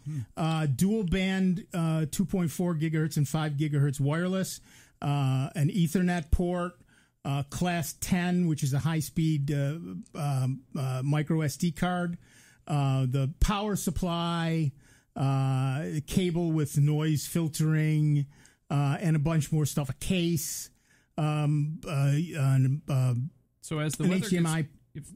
Dual band 2.4 gigahertz and 5 gigahertz wireless, an Ethernet port, Class 10, which is a high-speed micro SD card, the power supply, cable with noise filtering, and a bunch more stuff, a case, so as the an weather HDMI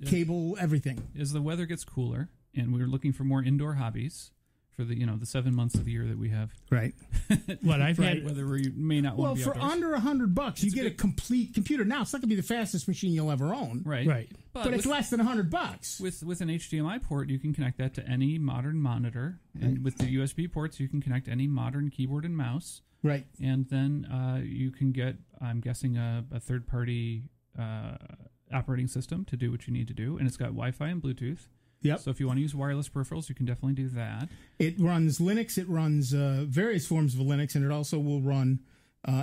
cable, everything. As the weather gets cooler and we're looking for more indoor hobbies for the the 7 months of the year that we have, right? What I've had, whether we may not want to be for outdoors. under $100, you get a complete computer. Now it's not going to be the fastest machine you'll ever own, right? But it's less than $100. With an HDMI port, you can connect that to any modern monitor, and with the USB ports, you can connect any modern keyboard and mouse, right? And then you can get, I'm guessing, a third-party operating system to do what you need to do, and it's got Wi-Fi and Bluetooth. Yep. So if you want to use wireless peripherals, you can definitely do that. It runs Linux. It runs various forms of Linux, and it also will run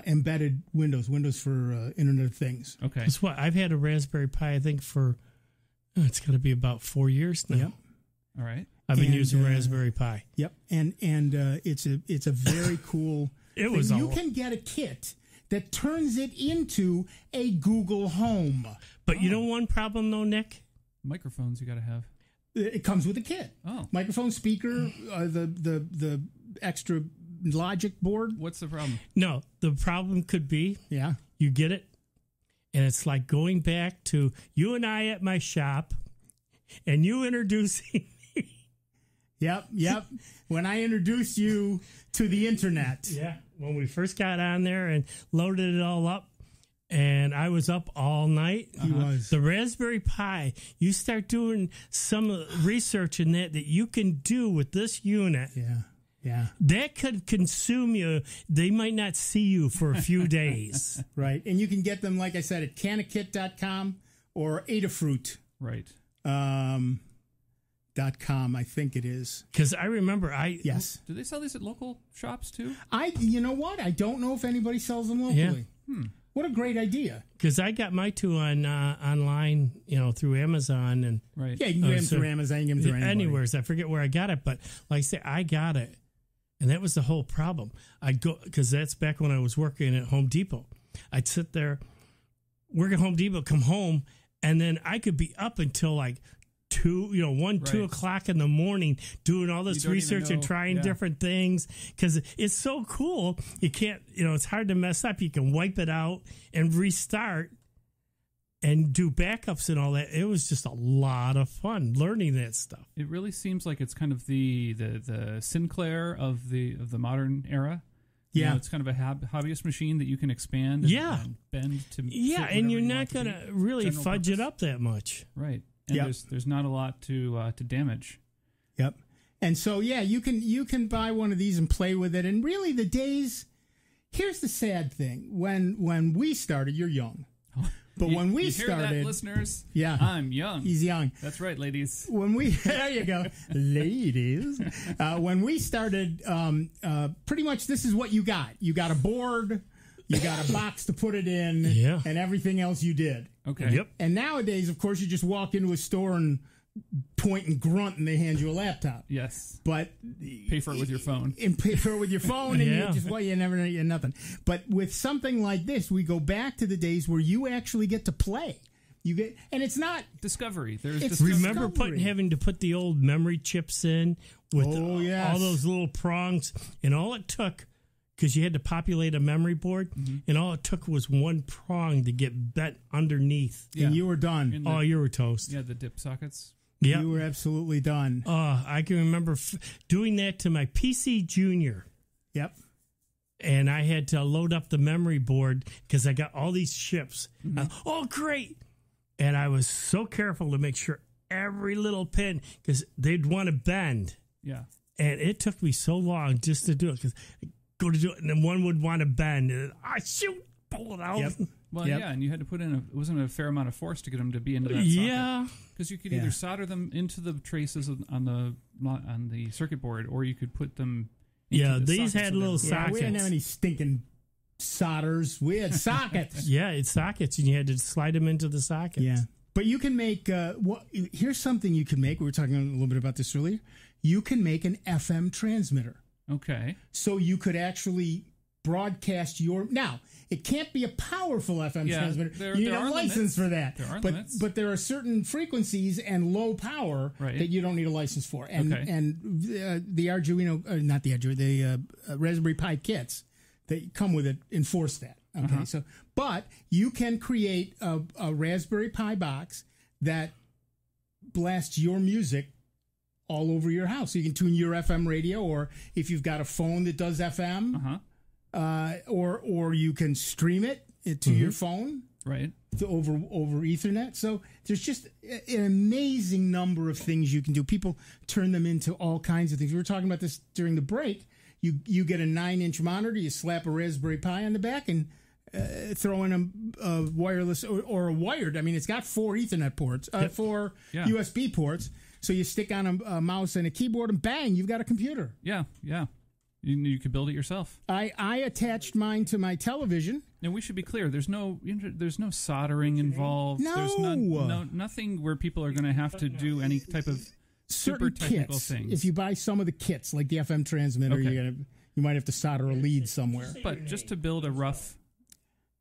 embedded Windows for Internet of Things. Okay. That's what I've had a Raspberry Pi, I think, for it's got to be about 4 years now. Yep. All right. I've been using Raspberry Pi. Yep. And it's a very cool thing. You can get a kit that turns it into a Google Home. But you know one problem though, Nick? Microphones you got to have. It comes with a kit. Oh. Microphone, speaker, the extra logic board. What's the problem? No, the problem could be you get it, and it's like going back to you and I at my shop, and you introducing me. Yep. When I introduced you to the internet. Yeah, when we first got on there and loaded it all up. And I was up all night. He was. The Raspberry Pi, you start doing some research in that you can do with this unit. Yeah. That could consume you. They might not see you for a few days. Right. And you can get them, like I said, at canakit.com or Adafruit. Right. .com, I think it is. Because I remember Yes. Do they sell these at local shops too? You know what? I don't know if anybody sells them locally. Yeah. What a great idea! Because I got my two on online, through Amazon and right. Yeah, you can get them through Amazon. You can get them through anywhere. I forget where I got it, but like I say, I got it, and that was the whole problem. I'd go because that's back when I was working at Home Depot. I'd sit there, work at Home Depot, come home, and then I could be up until like 2 o'clock in the morning doing all this research and trying different things because it's so cool. You can't, it's hard to mess up. You can wipe it out and restart and do backups and all that. It was just a lot of fun learning that stuff. It really seems like it's kind of the Sinclair of the modern era. Yeah, it's kind of a hobbyist machine that you can expand and bend to. Yeah, and you're not going to really fudge it up that much. Right. And there's not a lot to damage. Yep. And so you can buy one of these and play with it. And really the days, here's the sad thing. When we started, you're young. But when we started, hear that, listeners? Yeah. I'm young. He's young. That's right, ladies. There you go. Ladies. When we started, pretty much this is what you got. You got a board, you got a box to put it in, and everything else you did. Okay. Yep. And nowadays, of course, you just walk into a store and point and grunt, and they hand you a laptop. Yes. But pay for it with your phone. And pay for it with your phone, and you never know nothing. But with something like this, we go back to the days where you actually get to play. And it's not discovery. Remember having to put the old memory chips in with all those little prongs, and all it took. Because you had to populate a memory board, and all it took was one prong to get bent underneath. Yeah. And you were done. You were toast. Yeah, the dip sockets. Yeah, you were absolutely done. I can remember doing that to my PC Junior. Yep. And I had to load up the memory board because I got all these chips. Great. And I was so careful to make sure every little pin, because they'd want to bend. Yeah. And it took me so long just to do it because go to do it, and then one would want to bend, and pull it out. Yep. Well, and you had to put in it wasn't a fair amount of force to get them to be into that socket. Yeah, because you could either solder them into the traces on the circuit board, or you could put them. Into the these had little sockets. We didn't have any stinking solders. We had sockets. It's sockets, and you had to slide them into the sockets. Yeah, but you can make. Here's something you can make. We were talking a little bit about this earlier. You can make an FM transmitter. Okay. So you could actually broadcast your... Now, it can't be a powerful FM transmitter. You need a license for that. There are limits. But there are certain frequencies and low power that you don't need a license for. And the Arduino, not the Arduino, the Raspberry Pi kits that come with it enforce that. Okay, but you can create a Raspberry Pi box that blasts your music all over your house. So you can tune your FM radio, or if you've got a phone that does FM, or you can stream it to your phone, over Ethernet. So there's just an amazing number of things you can do. People turn them into all kinds of things. We were talking about this during the break. You get a 9-inch monitor, you slap a Raspberry Pi on the back, and throw in a wireless or a wired. I mean, it's got 4 Ethernet ports, 4 USB ports. So you stick on a mouse and a keyboard, and bang, you've got a computer. Yeah. You could build it yourself. I attached mine to my television. And we should be clear: there's no soldering involved. No, there's nothing where people are going to have to do any type of super technical things. If you buy some of the kits, like the FM transmitter, you might have to solder a lead somewhere. But just to build a rough.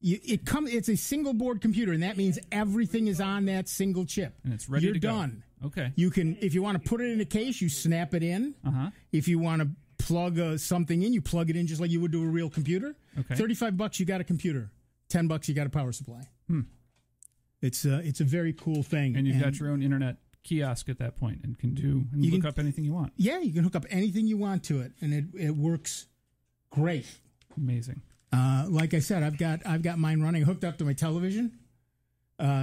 It's a single board computer, and that means everything is on that single chip. And it's ready to go. You're done. Okay. You can, if you want to put it in a case, you snap it in. If you want to plug something in, you plug it in just like you would do a real computer. Okay. $35, you got a computer. $10, you got a power supply. It's a very cool thing. And you've got your own internet kiosk at that point, and can hook up anything you want. Yeah, you can hook up anything you want to it, and it works great. Amazing. Like I said, I've got mine running hooked up to my television,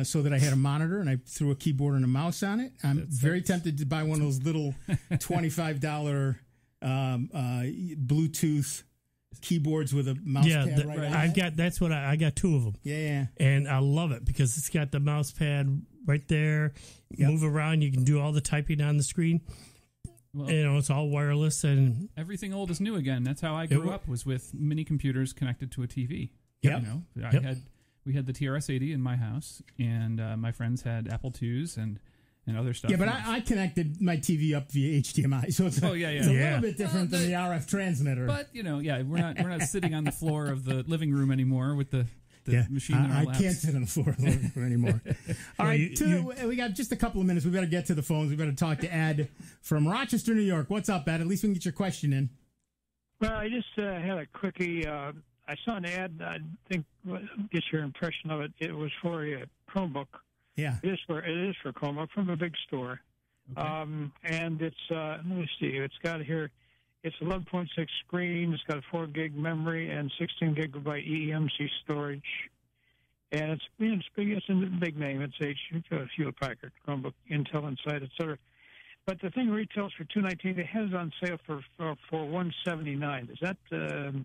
so that I had a monitor, and I threw a keyboard and a mouse on it. I'm very tempted to buy one of those little $25 Bluetooth keyboards with a mouse pad right on it. I got 2 of them. Yeah. And I love it because it's got the mouse pad right there. Move around, you can do all the typing on the screen. Well, it's all wireless, and everything old is new again. That's how I grew up, was with mini computers connected to a TV. Yeah, we had the TRS-80 in my house, and my friends had Apple IIs and other stuff. Yeah, but I connected my TV up via HDMI, so it's a little bit different than the RF transmitter. But we're not sitting on the floor of the living room anymore with the machine in our laps. I can't sit on the floor of the living room anymore. All right, we got just a couple of minutes. We better get to the phones. We better talk to Ed from Rochester, New York. What's up, Ed? At least we can get your question in. Well, I just had a quickie. I saw an ad. I think get your impression of it. It was for a Chromebook. Yeah, it is for Chromebook from a big store. Okay. And it's let me see. It's got here. It's 11.6 screen. It's got a 4 gig memory and 16 gigabyte eMMC storage. And it's big. It's in the big name. It's Hewlett Packard Chromebook, Intel inside, etc. But the thing retails for $219. It has it on sale for $179. Is that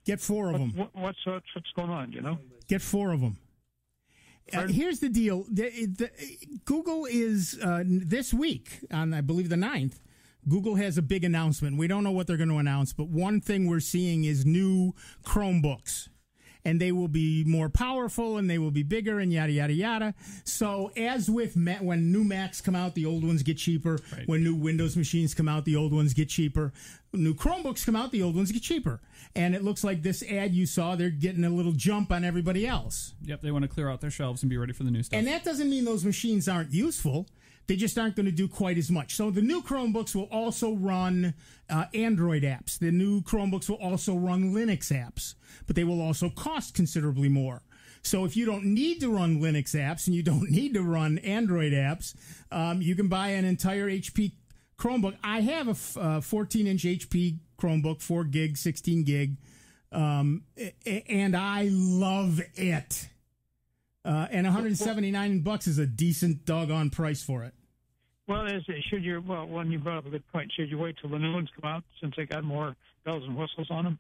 get 4 of them? What's going on? Get 4 of them. Here's the deal. Google is this week on, I believe, the 9th. Google has a big announcement. We don't know what they're going to announce, but one thing we're seeing is new Chromebooks. And they will be more powerful, and they will be bigger, and yada, yada, yada. So as with when new Macs come out, the old ones get cheaper. Right. When new Windows machines come out, the old ones get cheaper. New Chromebooks come out, the old ones get cheaper. And it looks like this ad you saw, they're getting a little jump on everybody else. Yep, they want to clear out their shelves and be ready for the new stuff. And that doesn't mean those machines aren't useful. They just aren't going to do quite as much. So the new Chromebooks will also run Android apps. The new Chromebooks will also run Linux apps, but they will also cost considerably more. So if you don't need to run Linux apps and you don't need to run Android apps, you can buy an entire HP Chromebook. I have a 14-inch HP Chromebook, 4 gig, 16 gig, and I love it. And $179 is a decent doggone price for it. Well, when you brought up a good point, should you wait till the new ones come out since they got more bells and whistles on them?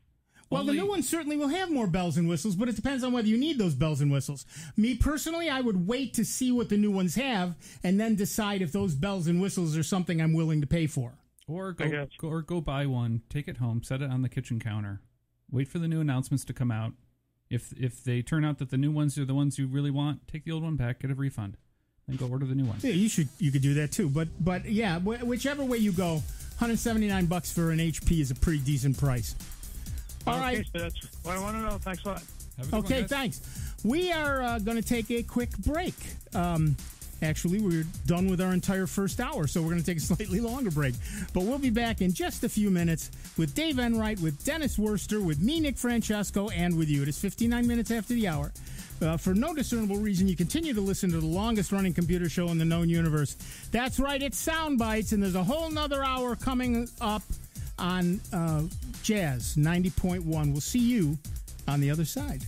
Well, the new ones certainly will have more bells and whistles, but it depends on whether you need those bells and whistles. Me personally, I would wait to see what the new ones have and then decide if those bells and whistles are something I'm willing to pay for. Or go buy one, take it home, set it on the kitchen counter, wait for the new announcements to come out. If they turn out that the new ones are the ones you really want, take the old one back, get a refund, then go order the new one. Yeah, you could do that too. But yeah, whichever way you go, $179 for an HP is a pretty decent price. All right. So that's what I want to know. Thanks a lot. Okay, thanks. We are going to take a quick break. Actually, we're done with our entire first hour, so we're going to take a slightly longer break. But we'll be back in just a few minutes with Dave Enright, with Dennis Worster, with me, Nick Francesco, and with you. It is 59 minutes after the hour. For no discernible reason, you continue to listen to the longest-running computer show in the known universe. That's right, it's Sound Bytes, and there's a whole nother hour coming up on Jazz 90.1. We'll see you on the other side.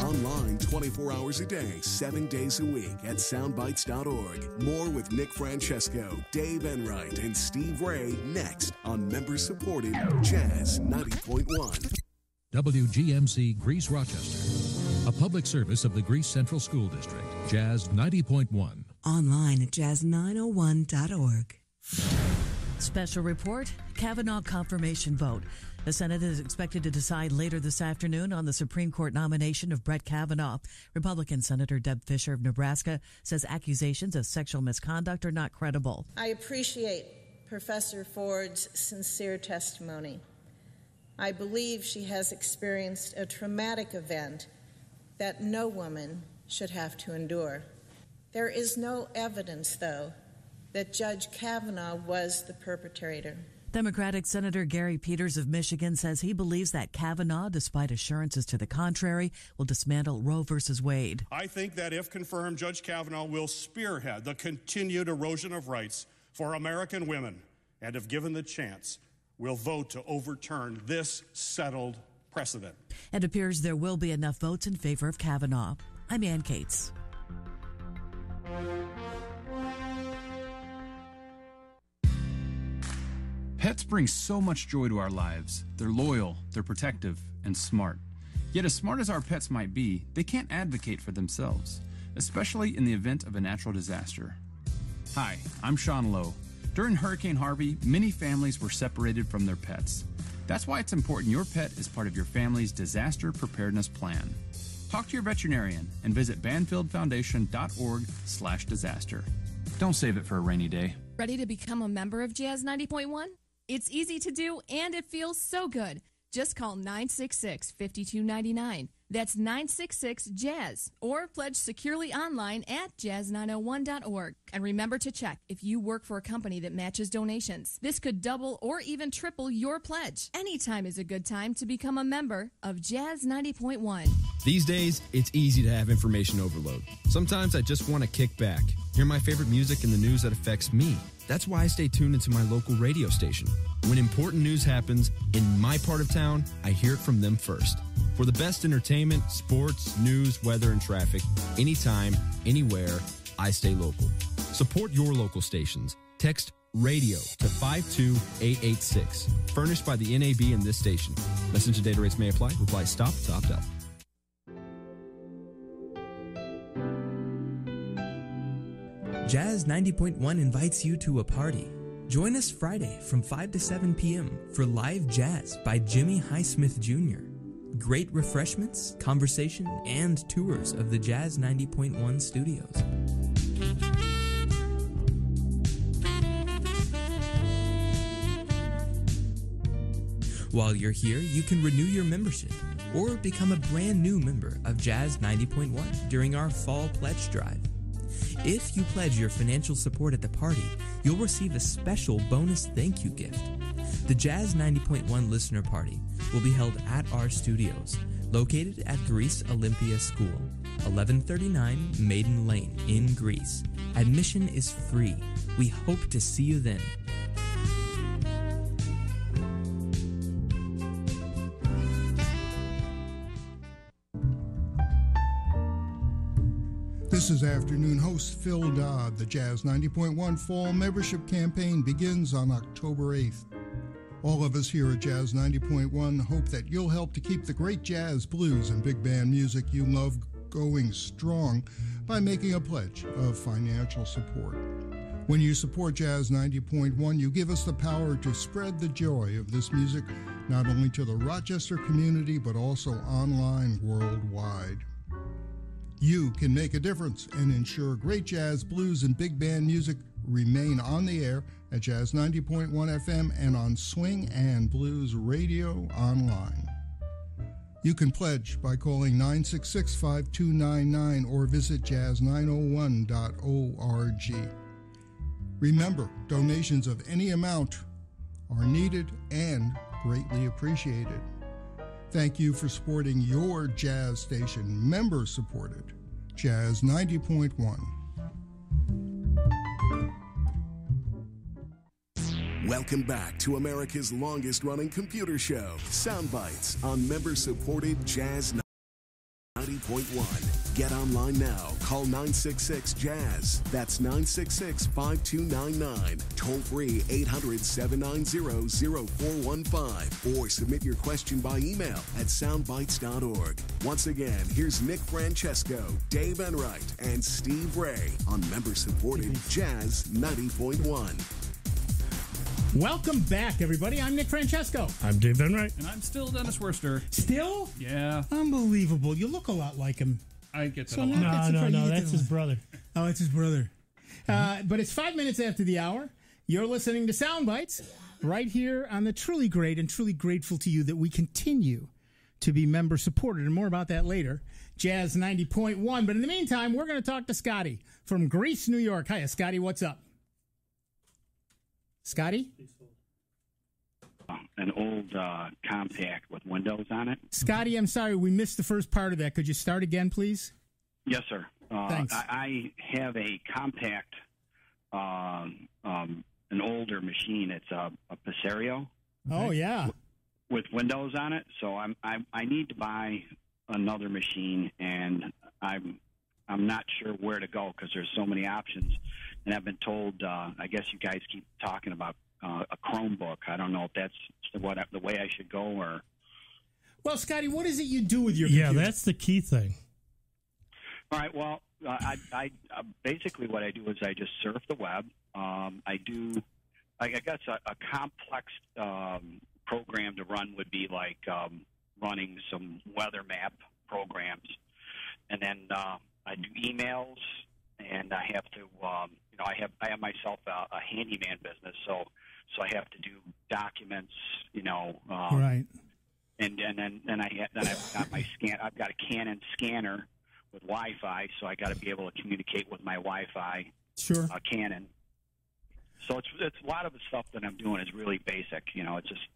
Online 24 hours a day, 7 days a week at soundbites.org. More with Nick Francesco, Dave Enright, and Steve Ray next on member-supported Jazz 90.1. WGMC Greece Rochester, a public service of the Greece Central School District. Jazz 90.1. Online at jazz901.org. Special report, Kavanaugh confirmation vote. The Senate is expected to decide later this afternoon on the Supreme Court nomination of Brett Kavanaugh. Republican Senator Deb Fischer of Nebraska says accusations of sexual misconduct are not credible. I appreciate Professor Ford's sincere testimony. I believe she has experienced a traumatic event that no woman should have to endure. There is no evidence, though, that Judge Kavanaugh was the perpetrator. Democratic Senator Gary Peters of Michigan says he believes that Kavanaugh, despite assurances to the contrary, will dismantle Roe v. Wade. I think that if confirmed, Judge Kavanaugh will spearhead the continued erosion of rights for American women, and if given the chance, will vote to overturn this settled precedent. It appears there will be enough votes in favor of Kavanaugh. I'm Ann Cates. Pets bring so much joy to our lives. They're loyal, they're protective, and smart. Yet as smart as our pets might be, they can't advocate for themselves, especially in the event of a natural disaster. Hi, I'm Sean Lowe. During Hurricane Harvey, many families were separated from their pets. That's why it's important your pet is part of your family's disaster preparedness plan. Talk to your veterinarian and visit banfieldfoundation.org/disaster. Don't save it for a rainy day. Ready to become a member of Jazz 90.1? It's easy to do, and it feels so good. Just call 966-5299. That's 966-JAZZ. Or pledge securely online at jazz901.org. And remember to check if you work for a company that matches donations. This could double or even triple your pledge. Anytime is a good time to become a member of Jazz 90.1. These days, it's easy to have information overload. Sometimes I just want to kick back, hear my favorite music and the news that affects me. That's why I stay tuned into my local radio station. When important news happens in my part of town, I hear it from them first. For the best entertainment, sports, news, weather, and traffic, anytime, anywhere, I stay local. Support your local stations. Text RADIO to 52886. Furnished by the NAB and this station. Message and data rates may apply. Reply STOP to opt out. Jazz 90.1 invites you to a party. Join us Friday from 5 to 7 p.m. for live jazz by Jimmy Highsmith Jr. Great refreshments, conversation, and tours of the Jazz 90.1 studios. While you're here, you can renew your membership or become a brand new member of Jazz 90.1 during our fall pledge drive. If you pledge your financial support at the party, you'll receive a special bonus thank you gift. The Jazz 90.1 Listener Party will be held at our studios, located at Greece Olympia School, 1139 Maiden Lane in Greece. Admission is free. We hope to see you then. This is afternoon host Phil Dodd. The Jazz 90.1 Fall Membership Campaign begins on October 8th. All of us here at Jazz 90.1 hope that you'll help to keep the great jazz, blues, and big band music you love going strong by making a pledge of financial support. When you support Jazz 90.1, you give us the power to spread the joy of this music not only to the Rochester community but also online worldwide. You can make a difference and ensure great jazz, blues, and big band music remain on the air at Jazz 90.1 FM and on Swing and Blues Radio online. You can pledge by calling 966-5299 or visit jazz901.org. Remember, donations of any amount are needed and greatly appreciated. Thank you for supporting your jazz station, member-supported, Jazz 90.1. Welcome back to America's longest-running computer show, Soundbites, on member-supported Jazz 90.1. Get online now. Call 966-JAZZ. That's 966-5299. Toll-free 800-790-0415. Or submit your question by email at soundbites.org. Once again, here's Nick Francesco, Dave Enright, and Steve Ray on member-supported Jazz 90.1. Welcome back, everybody. I'm Nick Francesco. I'm Dave Enright. And I'm still Dennis Worster. Still? Yeah. Unbelievable. You look a lot like him. I get that So a lot. No, that's his brother. Oh, it's his brother. But it's 5 minutes after the hour. You're listening to Soundbites right here on the Truly Great, and truly grateful to you that we continue to be member-supported, and more about that later. Jazz 90.1. But in the meantime, we're going to talk to Scotty from Greece, New York. Hiya, Scotty. What's up? Scotty? An old compact with windows on it. Scotty, I'm sorry, we missed the first part of that. Could you start again, please? Yes, sir. Thanks. I have a compact, an older machine. It's a Passario. Oh, yeah. With windows on it. So I need to buy another machine, and I'm not sure where to go because there's so many options. And I've been told, I guess you guys keep talking about a Chromebook. I don't know if that's the way I should go or. Well, Scotty, what is it you do with your computer? Yeah, that's the key thing. All right. Well, I basically what I do is I just surf the web. I guess a complex program to run would be like running some weather map programs, and then I do emails, and I have to. I have myself a handyman business, so I have to do documents, right. And then I've got my scan. I've got a Canon scanner with Wi-Fi, so I got to be able to communicate with my Wi-Fi. Sure. Canon. So it's a lot of the stuff that I'm doing is really basic. It's just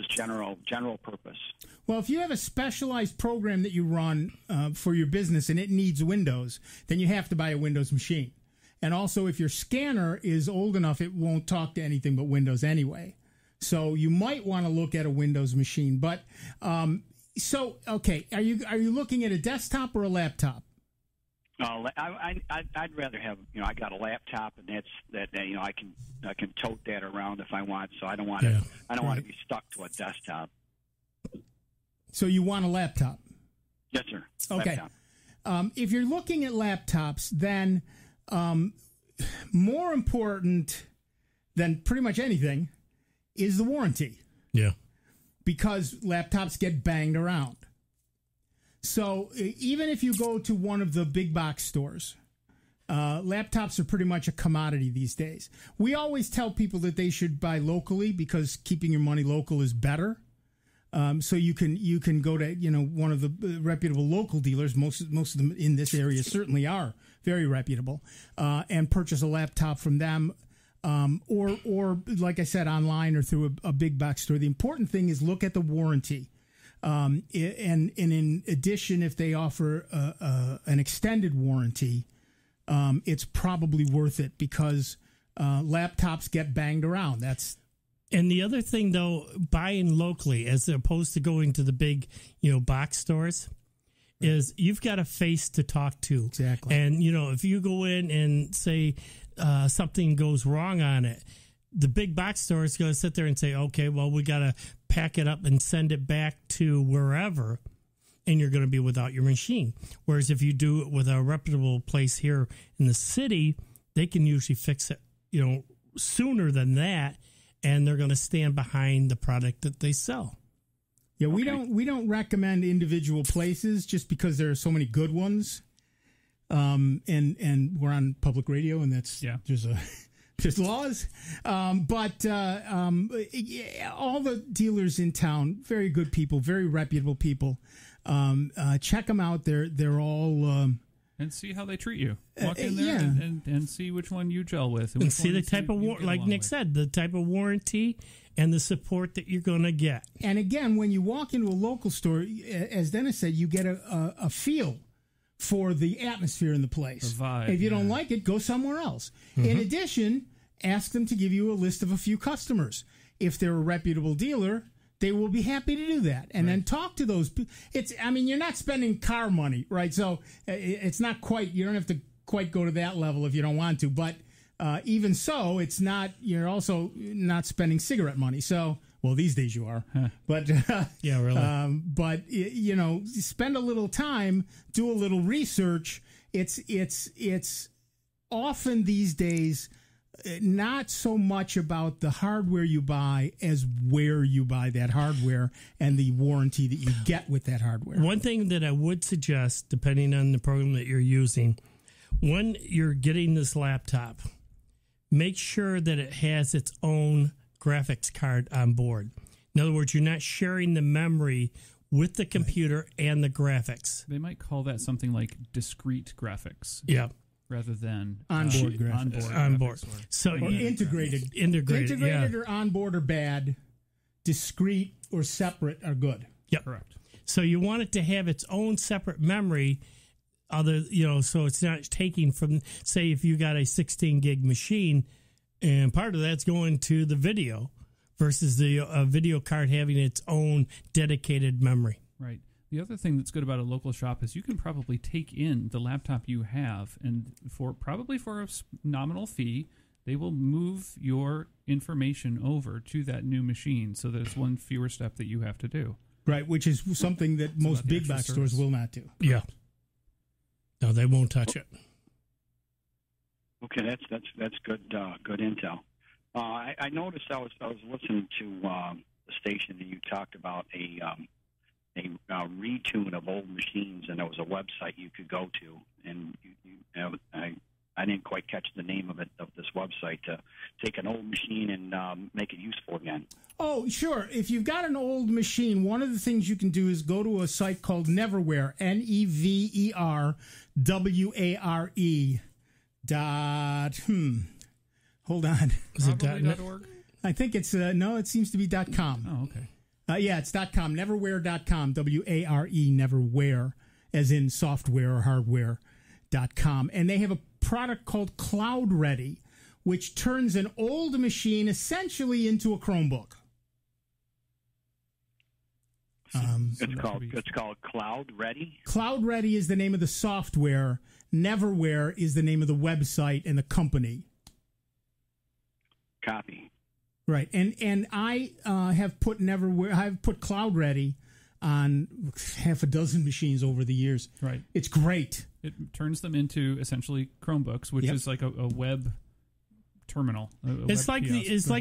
general purpose. Well, if you have a specialized program that you run for your business and it needs Windows, then you have to buy a Windows machine. And also, if your scanner is old enough, it won't talk to anything but Windows anyway. So you might want to look at a Windows machine. But okay, are you looking at a desktop or a laptop? I'd rather have I got a laptop, and I can tote that around if I want. So I don't want to want to be stuck to a desktop. So you want a laptop? Yes, sir. Okay. If you're looking at laptops, then more important than pretty much anything is the warranty. Yeah. Because laptops get banged around. So even if you go to one of the big box stores, laptops are pretty much a commodity these days. We always tell people that they should buy locally because keeping your money local is better. So you can go to one of the reputable local dealers. Most of them in this area certainly are very reputable, and purchase a laptop from them, or like I said, online or through a big box store. The important thing is look at the warranty. And in addition, if they offer an extended warranty, it's probably worth it because laptops get banged around. And the other thing, though, buying locally as opposed to going to the big, box stores, is you've got a face to talk to. Exactly. And, if you go in and say something goes wrong on it, the big box store is going to sit there and say, okay, well, we got to pack it up and send it back to wherever, and you're going to be without your machine. Whereas if you do it with a reputable place here in the city, they can usually fix it, sooner than that, and they're going to stand behind the product that they sell. Yeah, we don't recommend individual places just because there are so many good ones. And we're on public radio, and that's just There's laws. But all the dealers in town, very good people, very reputable people. Check them out. They're all... and see how they treat you. Walk in there and see which one you gel with. And see the type of, like Nick said, the type of warranty and the support that you're going to get. And again, when you walk into a local store, as Dennis said, you get a feel for the atmosphere in the place. The vibe, if you don't like it, go somewhere else. Mm-hmm. In addition, ask them to give you a list of a few customers. If they're a reputable dealer, they will be happy to do that. And then talk to those people. You're not spending car money, right? So it's not quite, you don't have to quite go to that level if you don't want to. But even so, it's not, you're also not spending cigarette money. So, well, these days you are. Huh. But, yeah, really. But, spend a little time, do a little research. It's often these days not so much about the hardware you buy as where you buy that hardware and the warranty that you get with that hardware. One thing that I would suggest, depending on the program that you're using, when you're getting this laptop, make sure that it has its own graphics card on board. In other words, you're not sharing the memory with the computer and the graphics. They might call that something like discrete graphics. Yeah. Rather than onboard graphics. Onboard. Or integrated. Integrated or onboard are bad. Discrete or separate are good. Yep. Correct. So you want it to have its own separate memory, so it's not taking from, say, if you got a 16 gig machine, and part of that's going to the video versus the video card having its own dedicated memory. Right. The other thing that's good about a local shop is you can probably take in the laptop you have, and for a nominal fee, they will move your information over to that new machine. So there's one fewer step that you have to do. Right, which is something that most big box stores will not do. Yeah. No, they won't touch it. Okay, that's good intel. I noticed I was listening to the station and you talked about a retune of old machines, and there was a website you could go to, and I didn't quite catch the name of this website, to take an old machine and make it useful again. Oh, sure. If you've got an old machine, one of the things you can do is go to a site called Neverware, NEVERWARE. Hold on. Is it .org? I think it's, no, it seems to be .com. Oh, okay. Yeah, it's .com, neverware.com, WARE, neverware, as in software or hardware.com. And they have a product called Cloud Ready, which turns an old machine essentially into a Chromebook. It's called Cloud Ready? Cloud Ready is the name of the software. Neverware is the name of the website and the company. Copy. Right, and I have put Cloud Ready on half a dozen machines over the years. Right, it's great. It turns them into essentially Chromebooks, which is like a web terminal. It's like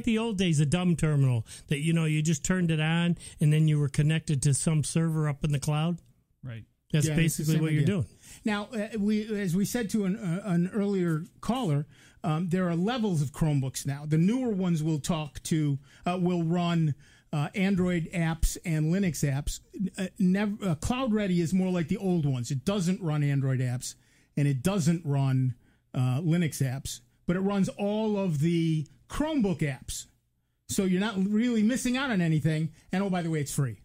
the old days, a dumb terminal that you just turned it on and then you were connected to some server up in the cloud. Right, that's basically what you're doing. Now, as we said to an earlier caller. There are levels of Chromebooks now. The newer ones will will run Android apps and Linux apps. Cloud Ready is more like the old ones. It doesn't run Android apps and it doesn't run Linux apps, but it runs all of the Chromebook apps. So you're not really missing out on anything. And oh, by the way, it's free.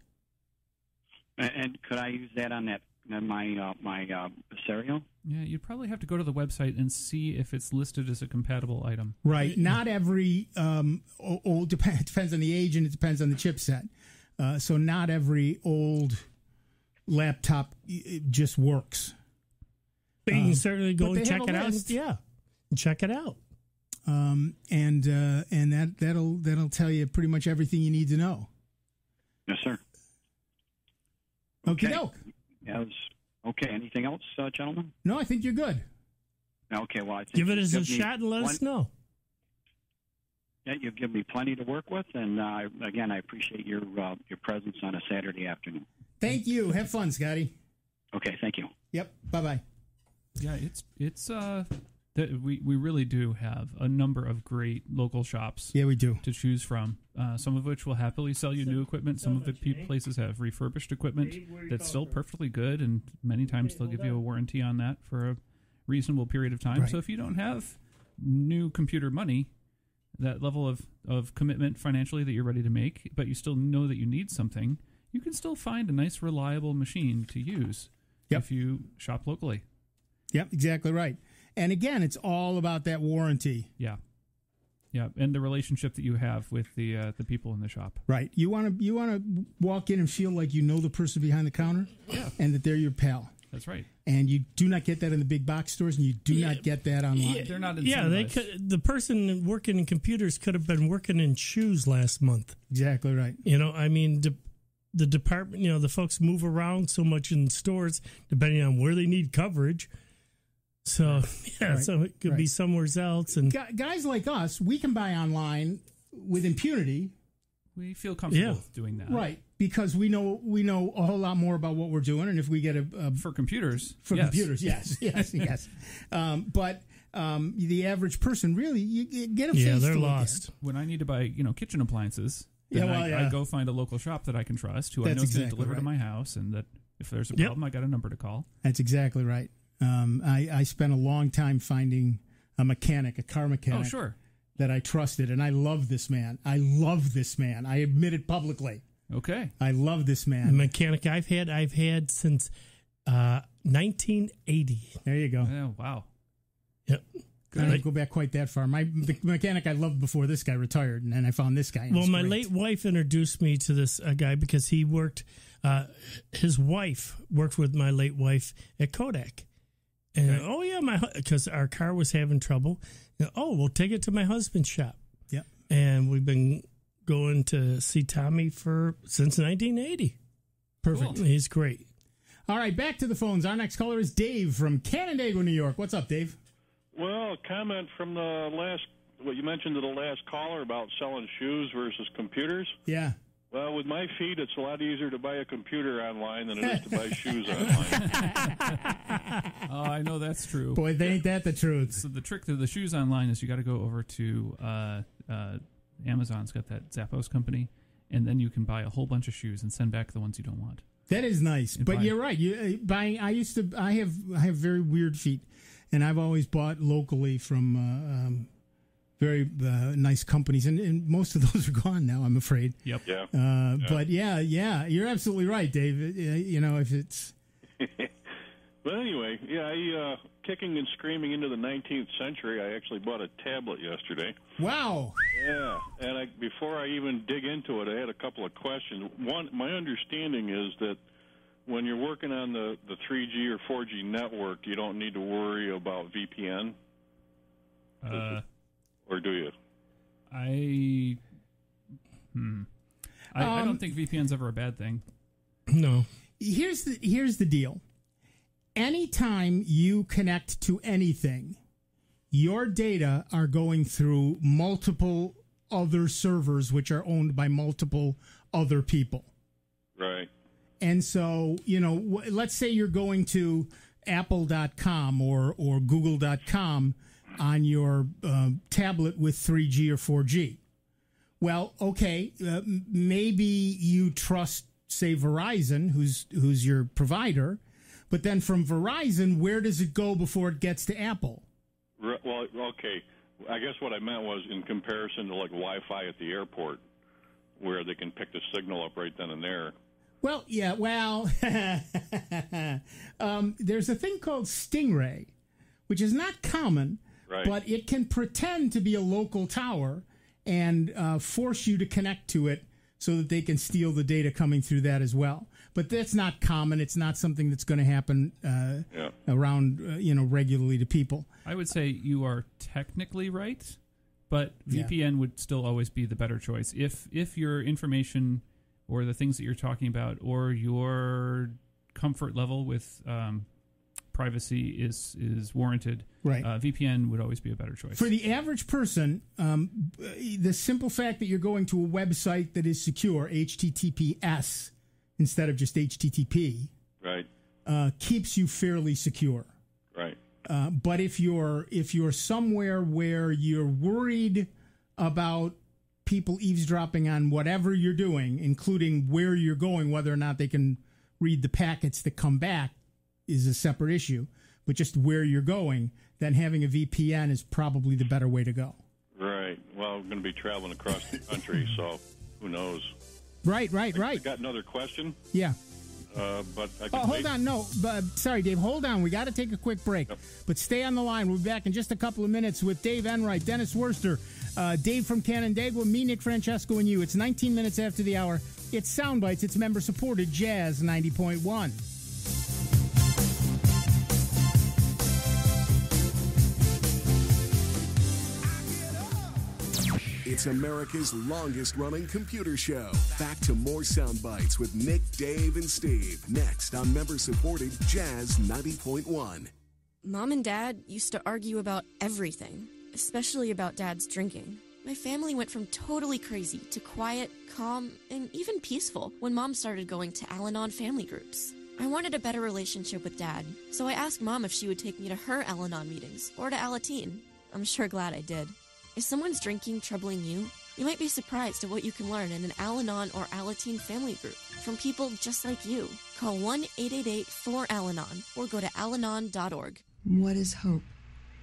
And could I use that on my Stereo? Yeah, you'd probably have to go to the website and see if it's listed as a compatible item. Right. Not every old depends on the age and it depends on the chipset. So not every old laptop just works. But you can certainly go and check it out. Yeah, check it out. And that'll tell you pretty much everything you need to know. Yes, sir. Okay. Yes. Okay. Anything else, gentlemen? No, I think you're good. Okay. Well, I think give it as a shot and let us know. Yeah, you've given me plenty to work with, and again, I appreciate your presence on a Saturday afternoon. Thank you. Have fun, Scotty. Okay. Thank you. Yep. Bye-bye. Yeah, it's We really do have a number of great local shops. Yeah, we do. To choose from. Some of which will happily sell you new equipment. Some of the places have refurbished equipment that's still perfectly good, and many times they'll give you a warranty on that for a reasonable period of time. Right. So if you don't have new computer money, that level of commitment financially that you're ready to make, but you still know that you need something, you can still find a nice, reliable machine to use if you shop locally. Yep, exactly right. And again, it's all about that warranty. Yeah, and the relationship that you have with the people in the shop. Right. You want to walk in and feel like you know the person behind the counter, and that they're your pal. That's right. And you do not get that in the big box stores, and you do not get that online. Yeah, they're not incentivized. Yeah, they could, the person working in computers could have been working in shoes last month. Exactly right. I mean, the department, the folks move around so much in stores depending on where they need coverage. So, so it could be somewhere else. And guys like us, we can buy online with impunity. We feel comfortable doing that. Right. Because we know a whole lot more about what we're doing, and if we get for computers, computers, yes. But the average person, really, you get a face they're to look lost. at. When I need to buy kitchen appliances, then I go find a local shop that I can trust, who I know can deliver to my house, and that if there's a problem, I got a number to call. That's exactly right. I spent a long time finding a car mechanic. Oh, sure. That I trusted, and I love this man. I admit it publicly. Okay. I love this man. The mechanic I've had since 1980. There you go. Oh, wow. Yep. I don't go back quite that far. The mechanic I loved before this guy retired, and then I found this guy. Well, my late wife introduced me to this guy because he worked. His wife worked with my late wife at Kodak, and because our car was having trouble. We'll take it to my husband's shop. Yep. And we've been going to see Tommy since 1980. Perfect. Cool. He's great. All right, back to the phones. Our next caller is Dave from Canandaigua, New York. What's up, Dave? Well, a comment from what you mentioned to the last caller about selling shoes versus computers. Yeah. Well, with my feet, it's a lot easier to buy a computer online than it is to buy shoes online. Oh, I know that's true. Boy, ain't that the truth. So the trick to the shoes online is you got to go over to Amazon's got that Zappos company, and then you can buy a whole bunch of shoes and send back the ones you don't want. That is nice, but you're right. I have very weird feet, and I've always bought locally from very nice companies, and most of those are gone now, I'm afraid. Yep. Yeah. But yeah, you're absolutely right, Dave. If it's. But anyway, kicking and screaming into the 19th century, I actually bought a tablet yesterday. Wow. Yeah, and before I even dig into it, I had a couple of questions. One, my understanding is that when you're working on the 3G or 4G network, you don't need to worry about VPN. Or do you? I don't think VPN's ever a bad thing. No. Here's the deal. Anytime you connect to anything, your data are going through multiple other servers, which are owned by multiple other people. Right. And so, let's say you're going to apple.com or google.com on your tablet with 3G or 4G. Well, okay, maybe you trust, say, Verizon, who's your provider, but then from Verizon, where does it go before it gets to Apple? Well, okay. I guess what I meant was in comparison to like Wi-Fi at the airport, where they can pick the signal up right then and there. Well, yeah, there's a thing called Stingray, which is not common, right, but it can pretend to be a local tower and force you to connect to it so that they can steal the data coming through that as well. But that's not common. It's not something that's going to happen around, regularly to people. I would say you are technically right, but VPN would still always be the better choice. If your information or the things that you're talking about or your comfort level with privacy is warranted, right, VPN would always be a better choice. For the average person, the simple fact that you're going to a website that is secure, HTTPS, instead of just HTTP, right, keeps you fairly secure. Right. But if you're somewhere where you're worried about people eavesdropping on whatever you're doing, including where you're going, whether or not they can read the packets that come back is a separate issue. But just where you're going, then having a VPN is probably the better way to go. Right. Well, I'm going to be traveling across the country, so who knows? Right. I got another question. Yeah. But I can hold on. No, sorry, Dave. Hold on. We got to take a quick break. Yep. But stay on the line. We'll be back in just a couple of minutes with Dave Enright, Dennis Worster, Dave from Canandaigua, me, Nick Francesco, and you. It's 19 minutes after the hour. It's Sound Bytes. It's member-supported Jazz 90.1. It's America's longest-running computer show. Back to more Sound Bites with Nick, Dave, and Steve. Next on member-supported Jazz 90.1. Mom and Dad used to argue about everything, especially about Dad's drinking. My family went from totally crazy to quiet, calm, and even peaceful when Mom started going to Al-Anon family groups. I wanted a better relationship with Dad, so I asked Mom if she would take me to her Al-Anon meetings or to Alateen. I'm sure glad I did. Is someone's drinking troubling you? You might be surprised at what you can learn in an Al-Anon or Alateen family group from people just like you. Call 1-888-4-ALANON or go to alanon.org. What is hope?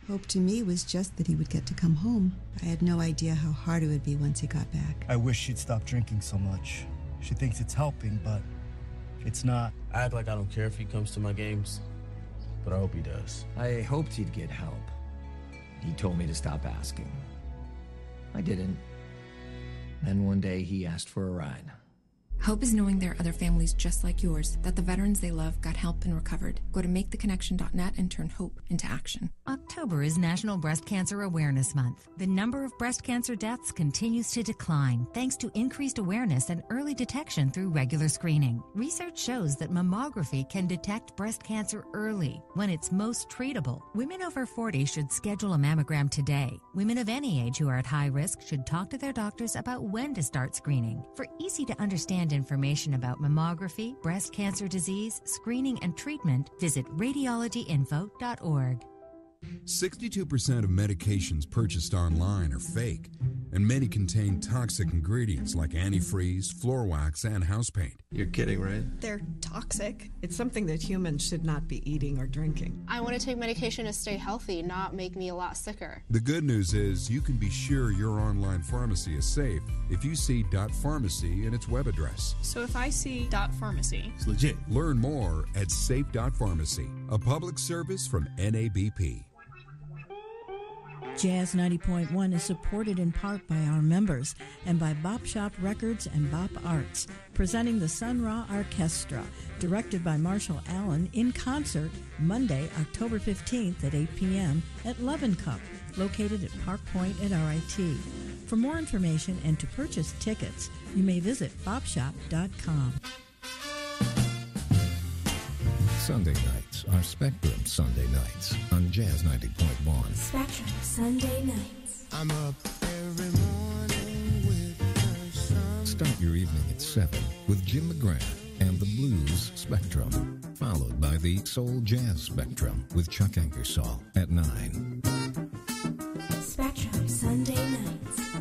Hope to me was just that he would get to come home. I had no idea how hard it would be once he got back. I wish she'd stop drinking so much. She thinks it's helping, but it's not. I act like I don't care if he comes to my games, but I hope he does. I hoped he'd get help. He told me to stop asking. I didn't. Then one day he asked for a ride. Hope is knowing there are other families just like yours, that the veterans they love got help and recovered. Go to maketheconnection.net and turn hope into action. October is National Breast Cancer Awareness Month. The number of breast cancer deaths continues to decline thanks to increased awareness and early detection through regular screening. Research shows that mammography can detect breast cancer early when it's most treatable. Women over 40 should schedule a mammogram today. Women of any age who are at high risk should talk to their doctors about when to start screening. For easy to understand information about mammography, breast cancer disease, screening, and treatment, visit radiologyinfo.org. 62% of medications purchased online are fake, and many contain toxic ingredients like antifreeze, floor wax, and house paint. You're kidding, right? They're toxic. It's something that humans should not be eating or drinking. I want to take medication to stay healthy, not make me a lot sicker. The good news is you can be sure your online pharmacy is safe if you see .pharmacy in its web address. So if I see .pharmacy, it's legit. Learn more at safe.pharmacy, a public service from NABP. Jazz 90.1 is supported in part by our members and by Bop Shop Records and Bop Arts, presenting the Sun Ra Orchestra, directed by Marshall Allen, in concert Monday, October 15th at 8 p.m. at Levin Cup, located at Park Point at RIT. For more information and to purchase tickets, you may visit bopshop.com. Sunday nights are Spectrum Sunday nights on Jazz 90.1. Spectrum Sunday nights. I'm up every morning with the sun. Start your evening at 7 with Jim McGrath and the Blues Spectrum, followed by the Soul Jazz Spectrum with Chuck Ankersall at 9. Spectrum Sunday nights.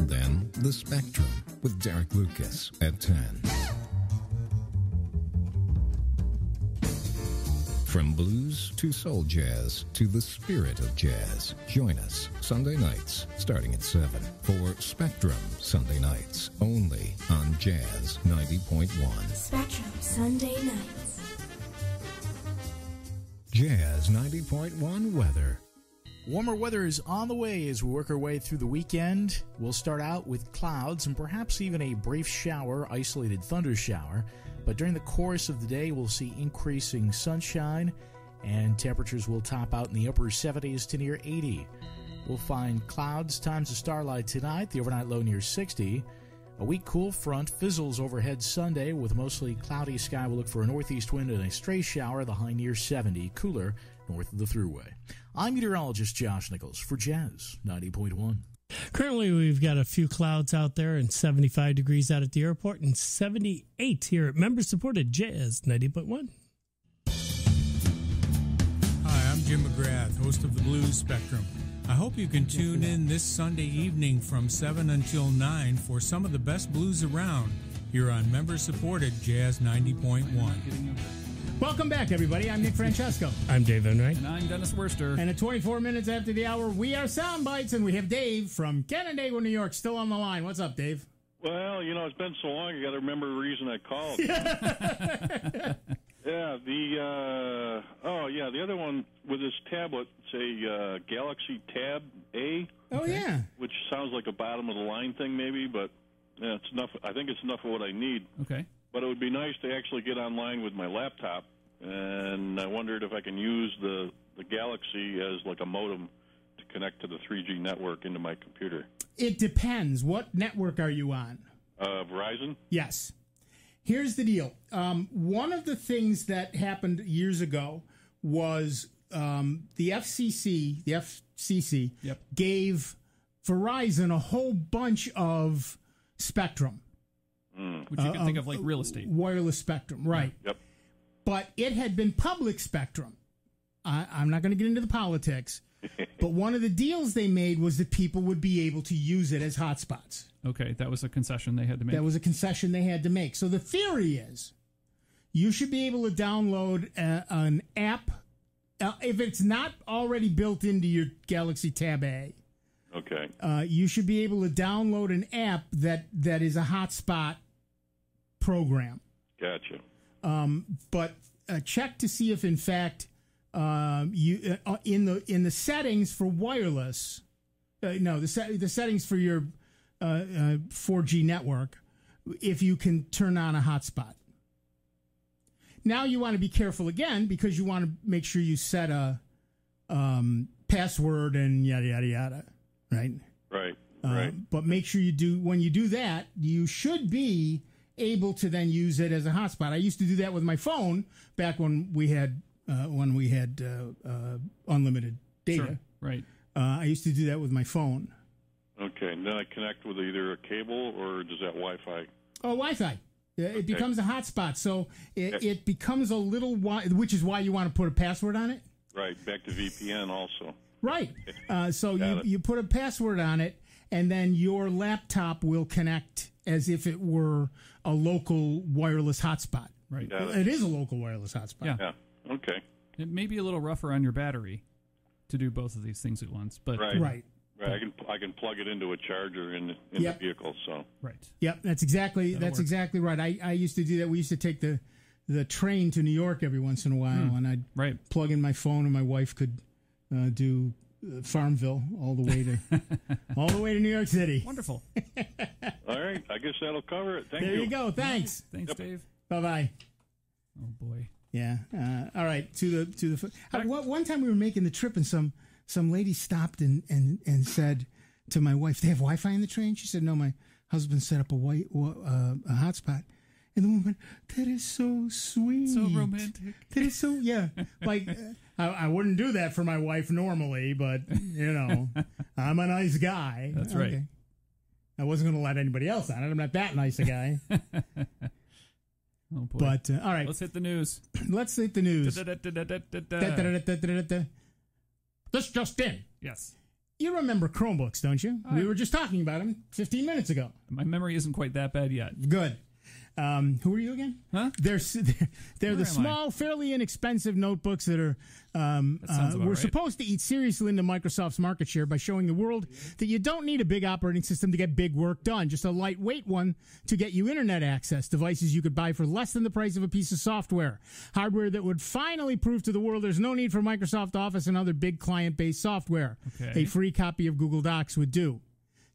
Then the Spectrum with Derek Lucas at 10. From blues to soul jazz to the spirit of jazz, join us Sunday nights starting at 7 for Spectrum Sunday nights, only on Jazz 90.1. Spectrum Sunday nights. Jazz 90.1 weather. Warmer weather is on the way as we work our way through the weekend. We'll start out with clouds and perhaps even a brief shower, isolated thunder shower. But during the course of the day, we'll see increasing sunshine and temperatures will top out in the upper 70s to near 80. We'll find clouds, times of starlight tonight, the overnight low near 60. A weak cool front fizzles overhead Sunday with a mostly cloudy sky. We'll look for a northeast wind and a stray shower, the high near 70, cooler north of the Thruway. I'm meteorologist Josh Nichols for Jazz 90.1. Currently, we've got a few clouds out there and 75 degrees out at the airport and 78 here at member-supported Jazz 90.1. Hi, I'm Jim McGrath, host of the Blues Spectrum. I hope you can tune in this Sunday evening from 7 until 9 for some of the best blues around here on member-supported Jazz 90.1. Welcome back, everybody. I'm Nick Francesco. I'm Dave Enright. And I'm Dennis Worster. And at 24 minutes after the hour, we are Sound Bytes, and we have Dave from Canandaigua, New York, still on the line. What's up, Dave? Well, it's been so long, you got to remember the reason I called. The other one with this tablet, it's a Galaxy Tab A. Oh, yeah. Which sounds like a bottom-of-the-line thing, maybe, but it's enough. I think it's enough of what I need. Okay. But it would be nice to actually get online with my laptop, and I wondered if I can use the Galaxy as like a modem to connect to the 3G network into my computer. It depends. What network are you on? Verizon? Yes. Here's the deal. One of the things that happened years ago was the FCC gave Verizon a whole bunch of spectrum. Which you can think of like real estate. Wireless spectrum, right. Yep. But it had been public spectrum. I'm not going to get into the politics, but one of the deals they made was that people would be able to use it as hotspots. Okay, that was a concession they had to make. That was a concession they had to make. So the theory is you should be able to download an app, if it's not already built into your Galaxy Tab A. Okay. You should be able to download an app that is a hotspot program. Gotcha. But check to see if, in fact, you in the settings for wireless, the settings for your 4G network, if you can turn on a hotspot. Now you want to be careful again because you want to make sure you set a password and yada yada yada. Right. But make sure you do. When you do that, you should be able to then use it as a hotspot. I used to do that with my phone back when we had unlimited data. Sure. Right. I used to do that with my phone. Okay, and then I connect with either a cable or does that Wi-Fi? Oh, Wi-Fi. It becomes a hotspot, so it becomes a little, which is why you want to put a password on it. Right. Back to VPN also. Right. So you put a password on it, and then your laptop will connect as if it were a local wireless hotspot. Right. It is a local wireless hotspot. Yeah. Okay. It may be a little rougher on your battery to do both of these things at once, but Right. I can plug it into a charger in the vehicle. So right. Yep. That's exactly right. I used to do that. We used to take the train to New York every once in a while, and I'd plug in my phone, and my wife could do Farmville all the way to New York City. Wonderful. All right, I guess that'll cover it. Thank you. There you go. Thanks. Thanks, Dave. Bye. Oh boy. Yeah. All right. To the one time we were making the trip, and some lady stopped and said to my wife, "They have Wi-Fi in the train?" She said, "No, my husband set up a hotspot." And the woman went, "That is so sweet. So romantic. That is so, yeah." Like, I wouldn't do that for my wife normally, but, I'm a nice guy. That's right. I wasn't going to let anybody else on it. I'm not that nice a guy. Oh, boy. But, all right. Let's hit the news. Let's hit the news. This just in. Yes. You remember Chromebooks, don't you? We were just talking about them 15 minutes ago. My memory isn't quite that bad yet. Good. Who are you again? Huh? They're the small, fairly inexpensive notebooks that are we're supposed to eat seriously into Microsoft's market share by showing the world that you don't need a big operating system to get big work done, just a lightweight one to get you internet access, devices you could buy for less than the price of a piece of software, hardware that would finally prove to the world there's no need for Microsoft Office and other big client-based software. Okay. A free copy of Google Docs would do.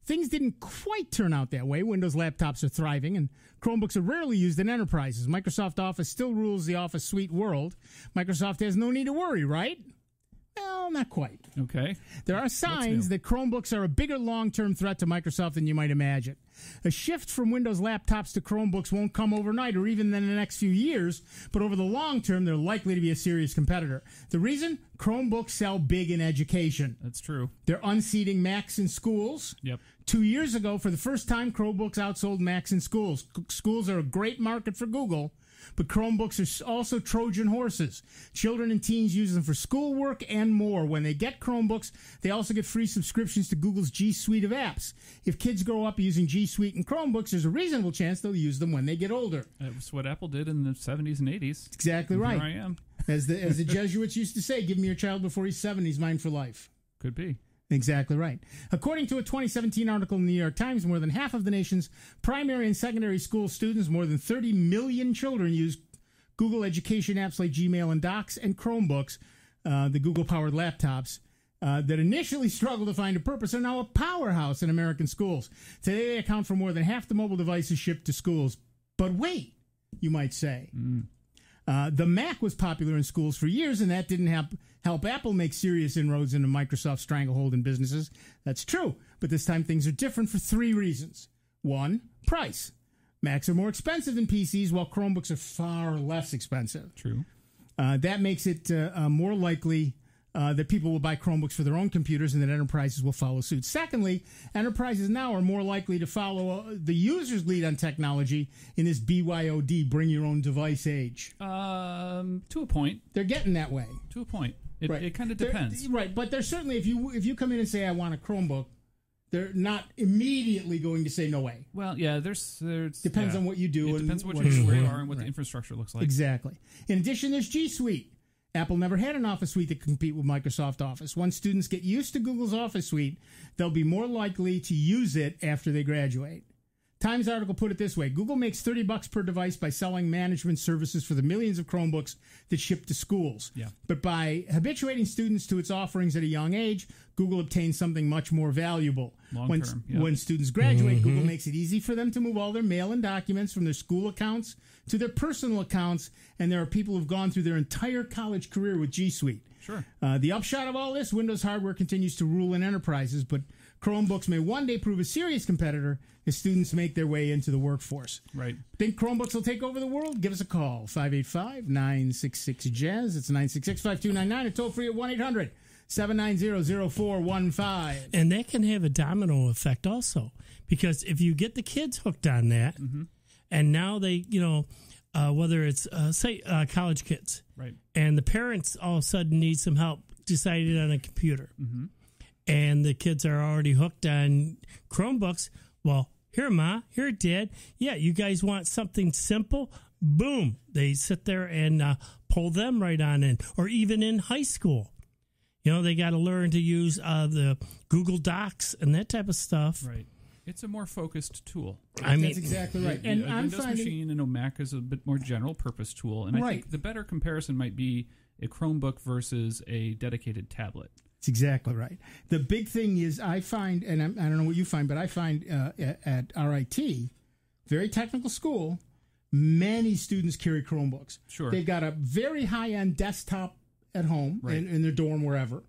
Things didn't quite turn out that way. Windows laptops are thriving, and Chromebooks are rarely used in enterprises. Microsoft Office still rules the Office suite world. Microsoft has no need to worry, right? Well, not quite. Okay. There are signs that Chromebooks are a bigger long-term threat to Microsoft than you might imagine. A shift from Windows laptops to Chromebooks won't come overnight or even in the next few years, but over the long term, they're likely to be a serious competitor. The reason? Chromebooks sell big in education. That's true. They're unseating Macs in schools. Yep. 2 years ago, for the first time, Chromebooks outsold Macs in schools. Schools are a great market for Google, but Chromebooks are also Trojan horses. Children and teens use them for schoolwork and more. When they get Chromebooks, they also get free subscriptions to Google's G Suite of apps. If kids grow up using G Suite and Chromebooks, there's a reasonable chance they'll use them when they get older. That's what Apple did in the 70s and 80s. Exactly right. Here I am. As the Jesuits used to say, give me your child before he's 7, he's mine for life. Could be. Exactly right. According to a 2017 article in the New York Times, more than half of the nation's primary and secondary school students, more than 30 million children, use Google education apps like Gmail and Docs and Chromebooks, the Google-powered laptops, that initially struggled to find a purpose are now a powerhouse in American schools. Today, they account for more than half the mobile devices shipped to schools. But wait, you might say. The Mac was popular in schools for years, and that didn't help Apple make serious inroads into Microsoft's stranglehold in businesses. That's true, but this time things are different for 3 reasons. 1, price. Macs are more expensive than PCs, while Chromebooks are far less expensive. True. That makes it more likely that people will buy Chromebooks for their own computers and that enterprises will follow suit. Secondly, enterprises now are more likely to follow the user's lead on technology in this BYOD, bring your own device age. To a point. They're getting that way. To a point. It, right. It kind of depends. Right, but they're certainly, if you come in and say, I want a Chromebook, they're not immediately going to say no way. Well, yeah, there's depends on what you do. It depends and where you are and what the infrastructure looks like. Exactly. In addition, there's G Suite. Apple never had an Office suite that can compete with Microsoft Office. Once students get used to Google's Office suite, they'll be more likely to use it after they graduate. Times article put it this way. Google makes $30 per device by selling management services for the millions of Chromebooks that ship to schools. Yeah. But by habituating students to its offerings at a young age, Google obtains something much more valuable. Long term, yeah. When students graduate, Google makes it easy for them to move all their mail and documents from their school accounts to their personal accounts, and there are people who've gone through their entire college career with G Suite. Sure. The upshot of all this, Windows hardware continues to rule in enterprises, but Chromebooks may one day prove a serious competitor as students make their way into the workforce. Right. Think Chromebooks will take over the world? Give us a call, 585-966-JAZZ. It's 966-5299, or toll free at 1-800-790-0415. And that can have a domino effect also, because if you get the kids hooked on that, and now they, whether it's, college kids, right, and the parents all of a sudden need some help deciding on a computer, and the kids are already hooked on Chromebooks, well, here, Ma, here, Dad, yeah, you guys want something simple? Boom. They sit there and pull them right on in. Or even in high school. They got to learn to use the Google Docs and that type of stuff. Right. It's a more focused tool. That's exactly right. And a Windows machine and a Mac is a bit more general purpose tool. And I think the better comparison might be a Chromebook versus a dedicated tablet. That's exactly right. The big thing is I find, and I don't know what you find, but I find at RIT, very technical school, many students carry Chromebooks. Sure. They've got a very high-end desktop at home, in their dorm, wherever.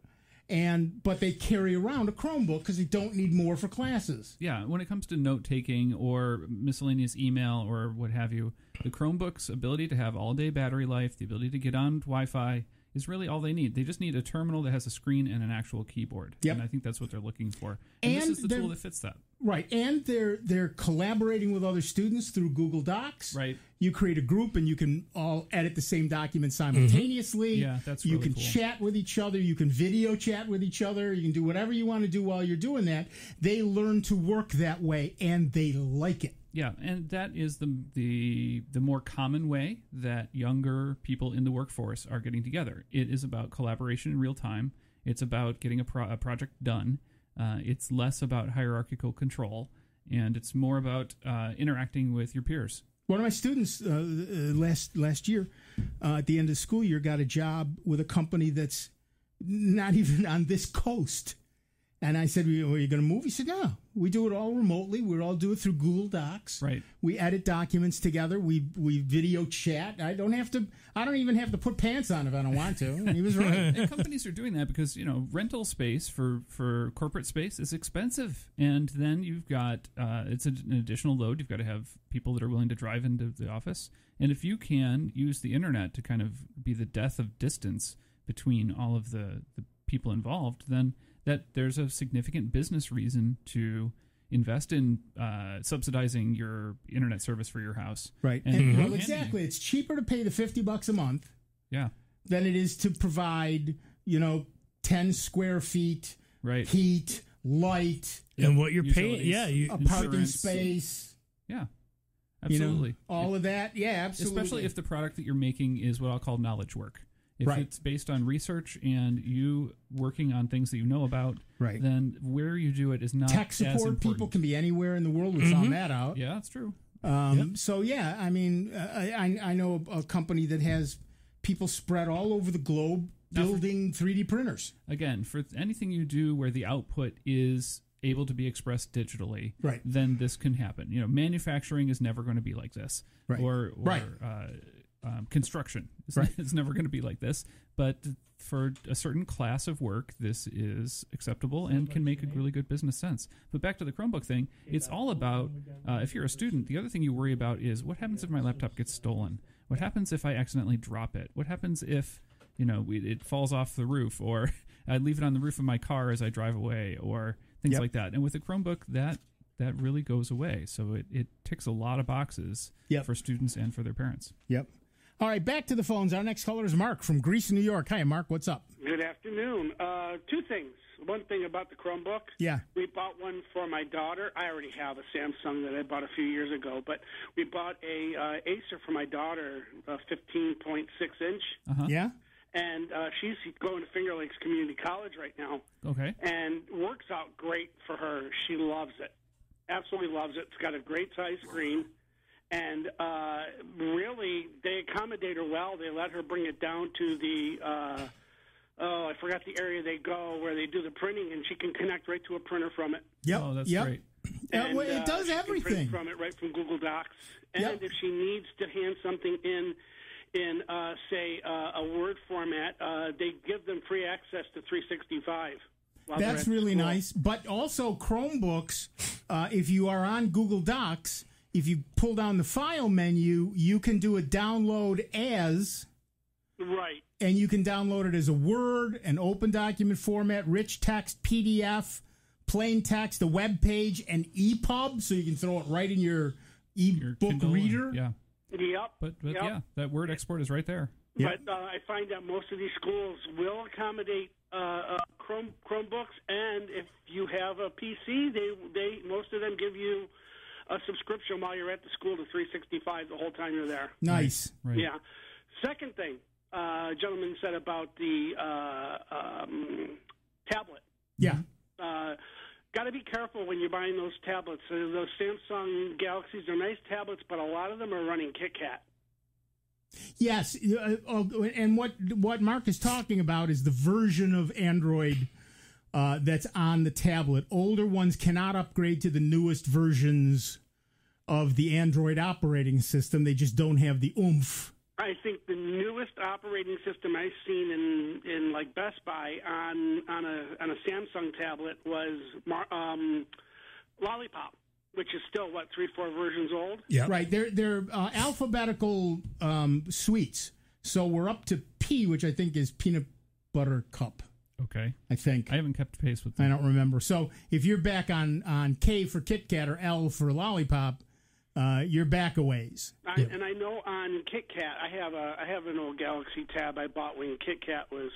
But they carry around a Chromebook because they don't need more for classes. Yeah, when it comes to note-taking or miscellaneous email or what have you, the Chromebook's ability to have all-day battery life, the ability to get on Wi-Fi, is really all they need. They just need a terminal that has a screen and an actual keyboard. Yep. And I think that's what they're looking for. And this is the tool that fits that. Right. And they're collaborating with other students through Google Docs. Right. You create a group and you can all edit the same document simultaneously. Yeah, that's really You can cool. chat with each other. You can video chat with each other. You can do whatever you want to do while you're doing that. They learn to work that way and they like it. Yeah, and that is the more common way that younger people in the workforce are getting together. It is about collaboration in real time. It's about getting a project done. It's less about hierarchical control, and it's more about interacting with your peers. One of my students last year, at the end of the school year, got a job with a company that's not even on this coast. And I said, "Are you going to move?" He said, "No, we do it all remotely. We all do it through Google Docs. Right. We edit documents together. We video chat. I don't even have to put pants on if I don't want to." And he was right. And companies are doing that because rental space for corporate space is expensive, and then you've got it's an additional load. You've got to have people that are willing to drive into the office, and if you can use the internet to kind of be the death of distance between all of the people involved, then that there's a significant business reason to invest in subsidizing your internet service for your house. Right. And well, exactly. It's cheaper to pay the $50 a month than it is to provide, 10 square feet, heat, light. And what you're paying, a parking space. Yeah. Absolutely. All of that. Yeah, absolutely. Especially if the product that you're making is what I'll call knowledge work. If it's based on research and you working on things that you know about, then where you do it is not tech support. As important. People can be anywhere in the world. We found that out. Yeah, that's true. So yeah, I mean, I know a company that has people spread all over the globe building 3D printers. Again, for anything you do where the output is able to be expressed digitally, then this can happen. Manufacturing is never going to be like this, or construction it's never going to be like this, but for a certain class of work this is acceptable and can make a really good business sense. But back to the Chromebook thing, it's all about if you're a student, the other thing you worry about is what happens if my laptop gets stolen, what happens if I accidentally drop it, what happens if it falls off the roof, or I leave it on the roof of my car as I drive away, or things like that. And with a Chromebook that really goes away, so it ticks a lot of boxes for students and for their parents. All right, back to the phones. Our next caller is Mark from Greece, New York. Hi, Mark. What's up? Good afternoon. Two things. One thing about the Chromebook. Yeah. We bought one for my daughter. I already have a Samsung that I bought a few years ago, but we bought a Acer for my daughter, a 15.6 inch. Yeah. And she's going to Finger Lakes Community College right now. Okay. And works out great for her. She loves it. Absolutely loves it. It's got a great size screen. And really, they accommodate her well. They let her bring it down to the, I forgot the area they go where they do the printing, and she can connect right to a printer from it. Yep. Oh, that's great. And, well, it does she everything. can print from it right from Google Docs. And if she needs to hand something in say, a Word format, they give them free access to 365. That's really nice. But also Chromebooks, if you are on Google Docs, if you pull down the file menu, you can do a download as. Right. And you can download it as a Word, an open document format, rich text, PDF, plain text, a web page, and EPUB, so you can throw it right in your e-book reader. Yeah. Yep. But yeah, that Word export is right there. But I find that most of these schools will accommodate Chromebooks, and if you have a PC, they most of them give you a subscription while you're at the school to 365 the whole time you're there. Nice. Right. Yeah. Second thing, gentleman said about the tablet. Yeah. Got to be careful when you're buying those tablets. Those Samsung Galaxies are nice tablets, but a lot of them are running KitKat. Yes, and what Mark is talking about is the version of Android that's on the tablet. Older ones cannot upgrade to the newest versions of the Android operating system. They just don't have the oomph. I think the newest operating system I've seen in like Best Buy on a Samsung tablet was Lollipop, which is still 3-4 versions old. Yeah, right. They're alphabetical suites. So we're up to P, which I think is peanut butter cup. Okay, I think I haven't kept pace with them. I don't remember. So if you're back on K for KitKat or L for Lollipop, you're back a ways. And I know on KitKat, I have an old Galaxy Tab I bought when KitKat was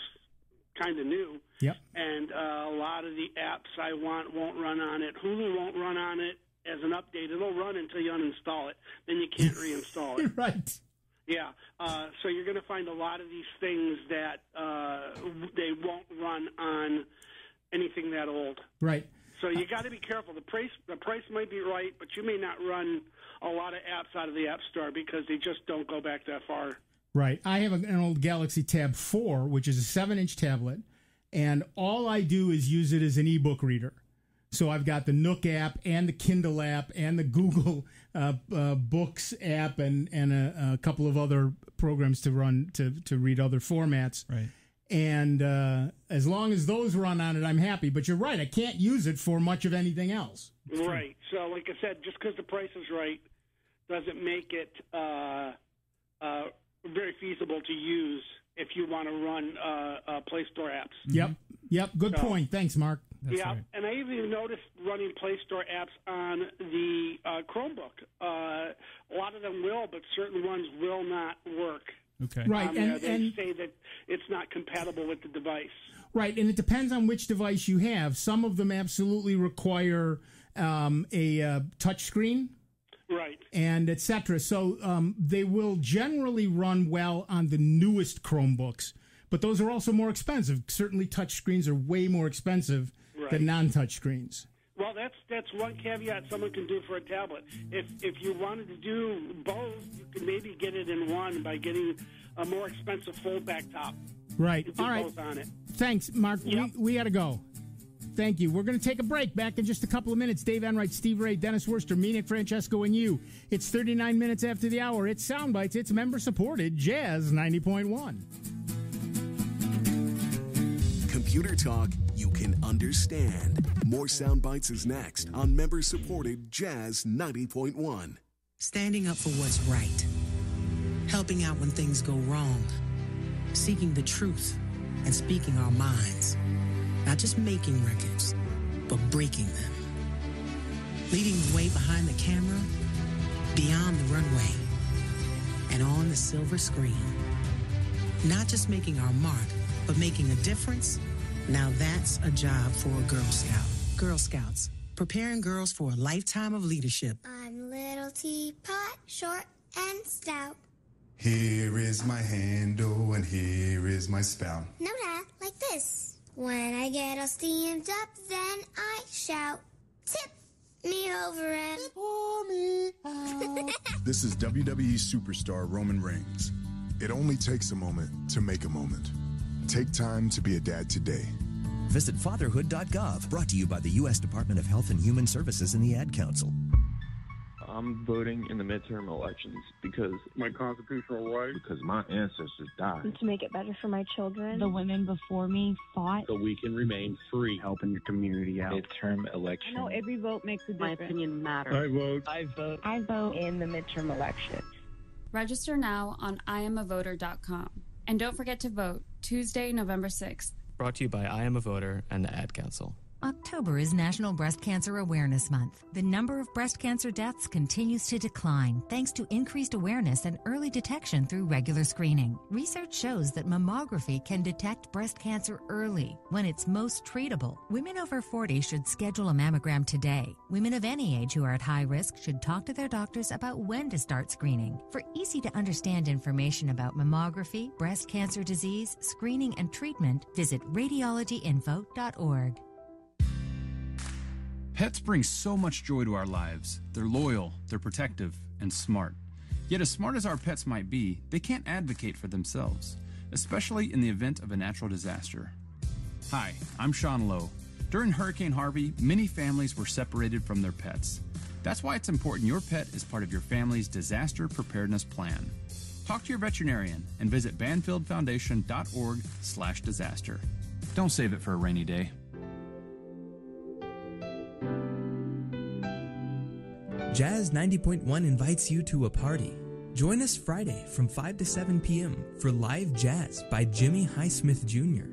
kind of new. Yep. And a lot of the apps I want won't run on it. Hulu won't run on it as an update. It'll run until you uninstall it. Then you can't reinstall it. Right. Yeah. So you're going to find a lot of these things that they won't run on anything that old. Right. So you got to be careful. The price might be right, but you may not run a lot of apps out of the App Store because they just don't go back that far. Right. I have an old Galaxy Tab 4, which is a 7-inch tablet, and all I do is use it as an ebook reader. So I've got the Nook app and the Kindle app and the Google Books app and a couple of other programs to run to read other formats. Right. And as long as those run on it, I'm happy. But you're right, I can't use it for much of anything else. Right. So, like I said, just because the price is right doesn't make it very feasible to use if you want to run Play Store apps. Yep. Good point. Thanks, Mark. That's right. And I even noticed running Play Store apps on the Chromebook. A lot of them will, but certain ones will not work. Okay. Right. And they say that it's not compatible with the device. Right, and it depends on which device you have. Some of them absolutely require a touch screen. Right. And et cetera. So they will generally run well on the newest Chromebooks, but those are also more expensive. Certainly touch screens are way more expensive than non-touch screens. Well, that's one caveat someone can do for a tablet. If you wanted to do both, you can maybe get it in one by getting a more expensive fold-back top. Right. All right. Both on it. Thanks, Mark. Yep. We got to go. Thank you. We're going to take a break. Back in just a couple of minutes. Dave Enright, Steve Ray, Dennis Worcester, me, Nick Francesco, and you. It's 39 minutes after the hour. It's Soundbites. It's member-supported Jazz 90.1. Computer talk you can understand. More Soundbites is next on member-supported Jazz 90.1. Standing up for what's right. Helping out when things go wrong. Seeking the truth and speaking our minds. Not just making records, but breaking them. Leading the way behind the camera, beyond the runway, and on the silver screen. Not just making our mark, but making a difference. Now that's a job for a Girl Scout. Girl Scouts, preparing girls for a lifetime of leadership. I'm little teapot, short and stout. Here is my handle and here is my spout. No, Dad, like this. When I get all steamed up, then I shout, tip me over and pour me out. This is WWE superstar Roman Reigns. It only takes a moment to make a moment. Take time to be a dad today. Visit fatherhood.gov, brought to you by the U.S. Department of Health and Human Services and the Ad Council. I'm voting in the midterm elections because my constitutional right, because my ancestors died. To make it better for my children. The women before me fought. So we can remain free. Helping your community out. Midterm election. I know every vote makes a difference. My opinion matters. I vote. I vote. I vote in the midterm election. Register now on IamAvoter.com. And don't forget to vote Tuesday, November 6th. Brought to you by I Am a Voter and the Ad Council. October is National Breast Cancer Awareness Month. The number of breast cancer deaths continues to decline thanks to increased awareness and early detection through regular screening. Research shows that mammography can detect breast cancer early when it's most treatable. Women over 40 should schedule a mammogram today. Women of any age who are at high risk should talk to their doctors about when to start screening. For easy to understand information about mammography, breast cancer disease, screening, and treatment, visit radiologyinfo.org. Pets bring so much joy to our lives. They're loyal, they're protective, and smart. Yet as smart as our pets might be, they can't advocate for themselves, especially in the event of a natural disaster. Hi, I'm Sean Lowe. During Hurricane Harvey, many families were separated from their pets. That's why it's important your pet is part of your family's disaster preparedness plan. Talk to your veterinarian and visit banfieldfoundation.org/disaster. Don't save it for a rainy day. Jazz 90.1 invites you to a party. Join us Friday from 5 to 7 p.m. for live jazz by Jimmy Highsmith Jr.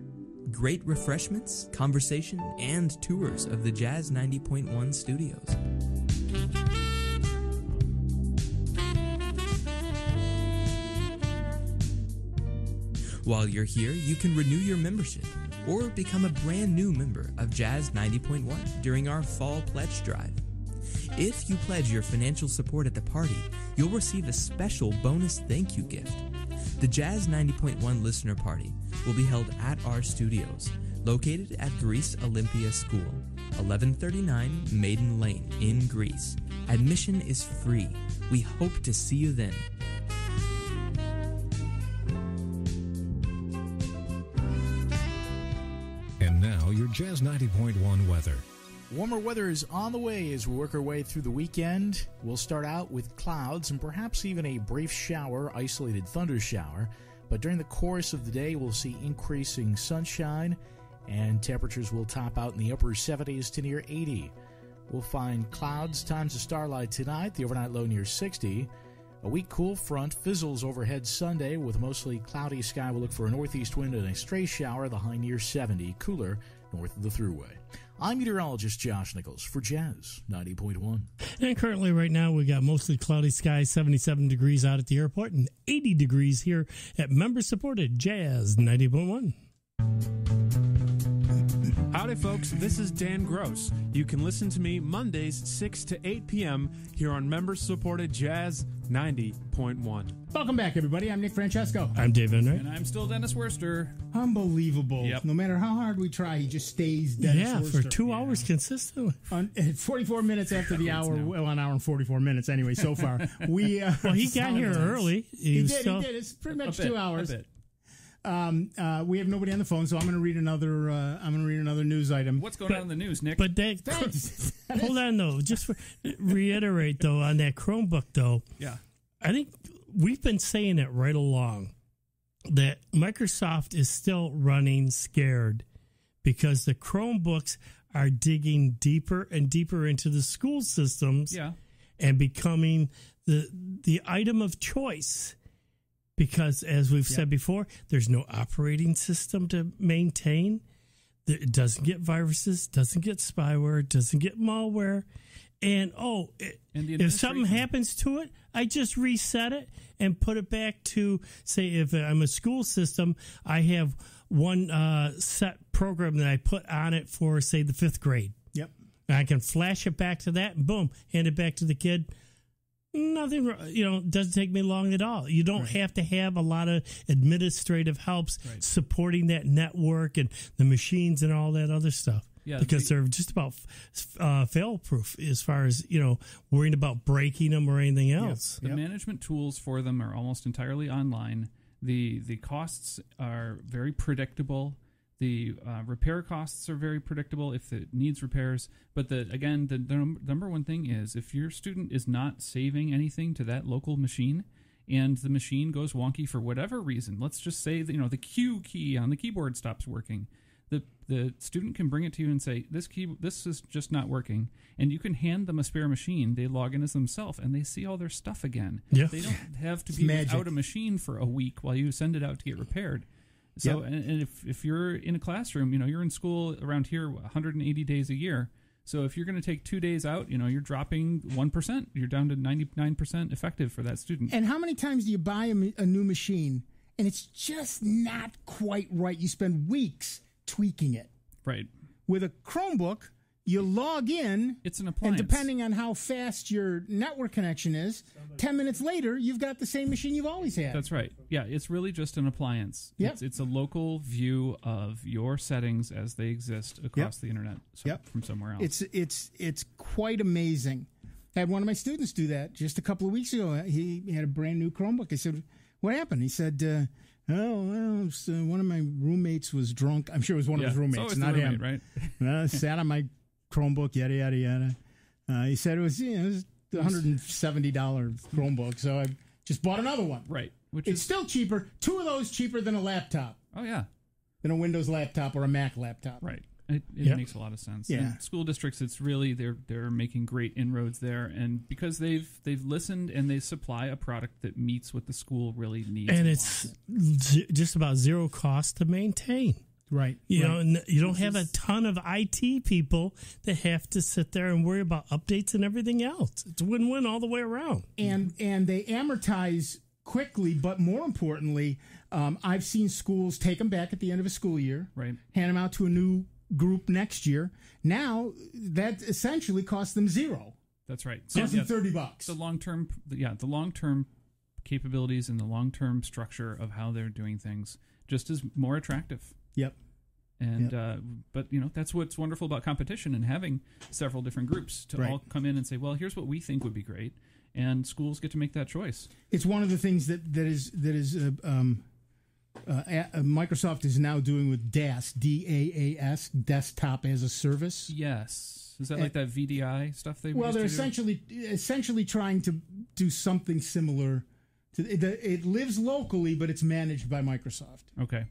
Great refreshments, conversation, and tours of the Jazz 90.1 studios. While you're here, you can renew your membership or become a brand new member of Jazz 90.1 during our Fall Pledge Drive. If you pledge your financial support at the party, you'll receive a special bonus thank you gift. The Jazz 90.1 Listener Party will be held at our studios, located at Greece Olympia School, 1139 Maiden Lane in Greece. Admission is free. We hope to see you then. Jazz 90.1 weather. Warmer weather is on the way as we work our way through the weekend. We'll start out with clouds and perhaps even a brief shower, isolated thunder shower. But during the course of the day, we'll see increasing sunshine, and temperatures will top out in the upper 70s to near 80. We'll find clouds, times of starlight tonight, the overnight low near 60. A weak cool front fizzles overhead Sunday with a mostly cloudy sky. We'll look for a northeast wind and a stray shower, the high near 70, cooler north of the Thruway. I'm meteorologist Josh Nichols for Jazz 90.1. And currently right now we got mostly cloudy skies, 77 degrees out at the airport and 80 degrees here at member-supported Jazz 90.1. Howdy, folks. This is Dan Gross. You can listen to me Mondays, 6 to 8 p.m. here on member-supported Jazz 90.1. Welcome back, everybody. I'm Nick Francesco. I'm Dave Enright. And I'm still Dennis Worster. Unbelievable. Yep. No matter how hard we try, he just stays Dennis Worster. For 2 hours consistently. 44 minutes after the hour, well, an hour and 44 minutes anyway so far. Well, he got here early. He did. It's pretty much 2 hours. A bit. We have nobody on the phone, so I'm going to read another. News item. What's going on in the news, Nick? But hold on though. Just reiterate though on that Chromebook though. Yeah, I think we've been saying it right along that Microsoft is still running scared because the Chromebooks are digging deeper and deeper into the school systems. Yeah, and becoming the item of choice. Because, as we've said before, there's no operating system to maintain. It doesn't get viruses, doesn't get spyware, doesn't get malware. And, if something happens to it, I just reset it and put it back to, say, if I'm a school system, I have one set program that I put on it for, say, the 5th grade. Yep. And I can flash it back to that and, boom, hand it back to the kid. Nothing, doesn't take me long at all. You don't have to have a lot of administrative helps supporting that network and the machines and all that other stuff. Yeah, because they're just about fail-proof as far as, worrying about breaking them or anything else. The management tools for them are almost entirely online. The costs are very predictable. The repair costs are very predictable if it needs repairs. But the number one thing is if your student is not saving anything to that local machine and the machine goes wonky for whatever reason, let's just say that, the Q key on the keyboard stops working. The student can bring it to you and say, this is just not working. And you can hand them a spare machine. They log in as themselves and they see all their stuff again. Yeah. They don't have to be without a machine for a week while you send it out to get repaired. So, and if you're in a classroom, you're in school around here 180 days a year. So if you're going to take 2 days out, you're dropping 1%. You're down to 99% effective for that student. And how many times do you buy a new machine and it's just not quite right? You spend weeks tweaking it. Right. With a Chromebook, you log in. It's an appliance. And depending on how fast your network connection is, 10 minutes later, you've got the same machine you've always had. That's right. Yeah, it's really just an appliance. Yep. It's a local view of your settings as they exist across the internet from somewhere else. It's quite amazing. I had one of my students do that just a couple of weeks ago. He had a brand new Chromebook. I said, what happened? He said, one of my roommates was drunk. I'm sure it was one of his roommates, not him. Right? Sat on my Chromebook, yada, yada, yada. He said it was $170 Chromebook, so I just bought another one. Right. It's still cheaper. 2 of those cheaper than a laptop. Oh, yeah. Than a Windows laptop or a Mac laptop. Right. It makes a lot of sense. Yeah. And school districts, it's really they're making great inroads there, and because they've listened and they supply a product that meets what the school really needs. And it's just about zero cost to maintain. Right. You don't have a ton of IT people that have to sit there and worry about updates and everything else. It's a win-win all the way around. And they amortize quickly, but more importantly, I've seen schools take them back at the end of a school year, right? Hand them out to a new group next year. Now that essentially costs them $0. That's right. Costs them $30. The long-term capabilities and the long-term structure of how they're doing things just is more attractive. Yep. And but that's what's wonderful about competition and having several different groups to all come in and say, well, here's what we think would be great, and schools get to make that choice. It's one of the things that is Microsoft is now doing with DAS, DAAS, Desktop as a Service. Yes. Is that like that VDI stuff they? Well, they're essentially trying to do something similar. It lives locally, but it's managed by Microsoft. Okay.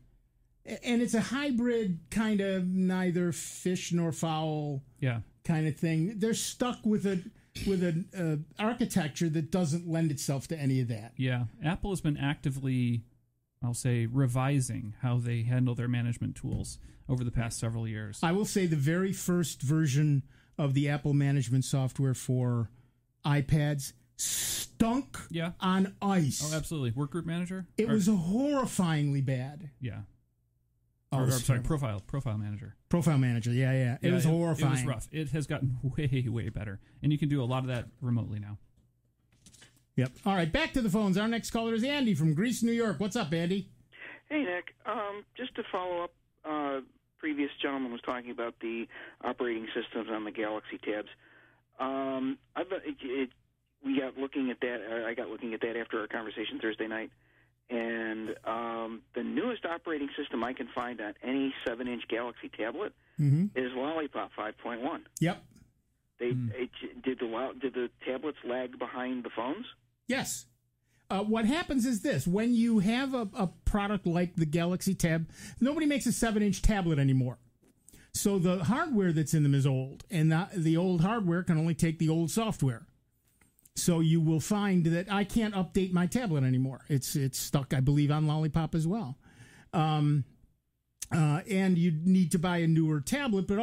And it's a hybrid kind of neither fish nor fowl kind of thing. They're stuck with an architecture that doesn't lend itself to any of that. Yeah. Apple has been actively, I'll say, revising how they handle their management tools over the past several years. I will say the very first version of the Apple management software for iPads stunk on ice. Oh, absolutely. Workgroup Manager? It was horrifyingly bad. Yeah. Oh, sorry, Profile Manager. Profile Manager, yeah. It was horrifying. It was rough. It has gotten way, way better. And you can do a lot of that remotely now. Yep. All right, back to the phones. Our next caller is Andy from Greece, New York. What's up, Andy? Hey, Nick. Just to follow up, previous gentleman was talking about the operating systems on the Galaxy tabs. We got looking at that. I got looking at that after our conversation Thursday night. And the newest operating system I can find on any 7-inch Galaxy tablet is Lollipop 5.1. Yep. Did the tablets lag behind the phones? Yes. What happens is this. When you have a product like the Galaxy Tab, nobody makes a 7-inch tablet anymore. So the hardware that's in them is old, and the old hardware can only take the old software. So you will find that I can't update my tablet anymore. It's stuck, I believe, on Lollipop as well. And you need to buy a newer tablet, but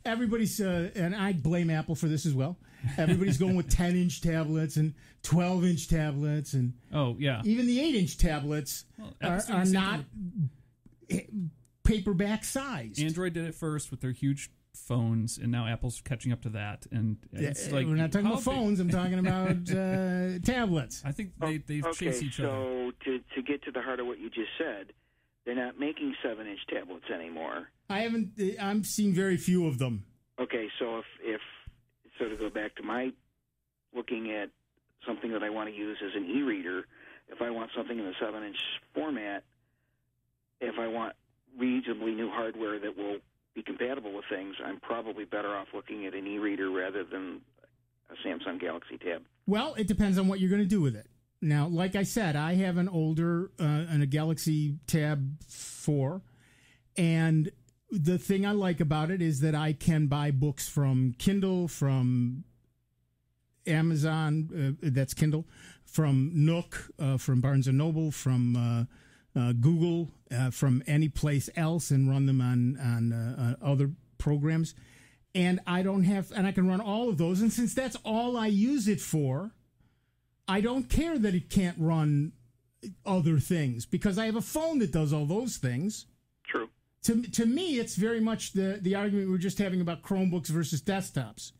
everybody's, and I blame Apple for this as well. Everybody's going with 10-inch tablets and 12-inch tablets, and even the 8-inch tablets are not paperback sized. Android did it first with their huge phones, and now Apple's catching up to that. And it's like, we're not talking about phones. I'm talking about tablets. I think they've chased each other. So to get to the heart of what you just said, they're not making 7-inch tablets anymore. I've seen very few of them. Okay, so if to go back to my looking at something that I want to use as an e-reader, if I want something in the 7-inch format, if I want reasonably new hardware that will be compatible with things, I'm probably better off looking at an e-reader rather than a Samsung Galaxy Tab. Well, it depends on what you're going to do with it. Now, like I said, I have an older a Galaxy Tab 4, and the thing I like about it is that I can buy books from Kindle, from Amazon, that's Kindle, from Nook, from Barnes & Noble, from Google, from any place else, and run them on other programs. And I can run all of those. And since that's all I use it for, I don't care that it can't run other things, because I have a phone that does all those things. True. To me, it's very much the argument we were just having about Chromebooks versus desktops.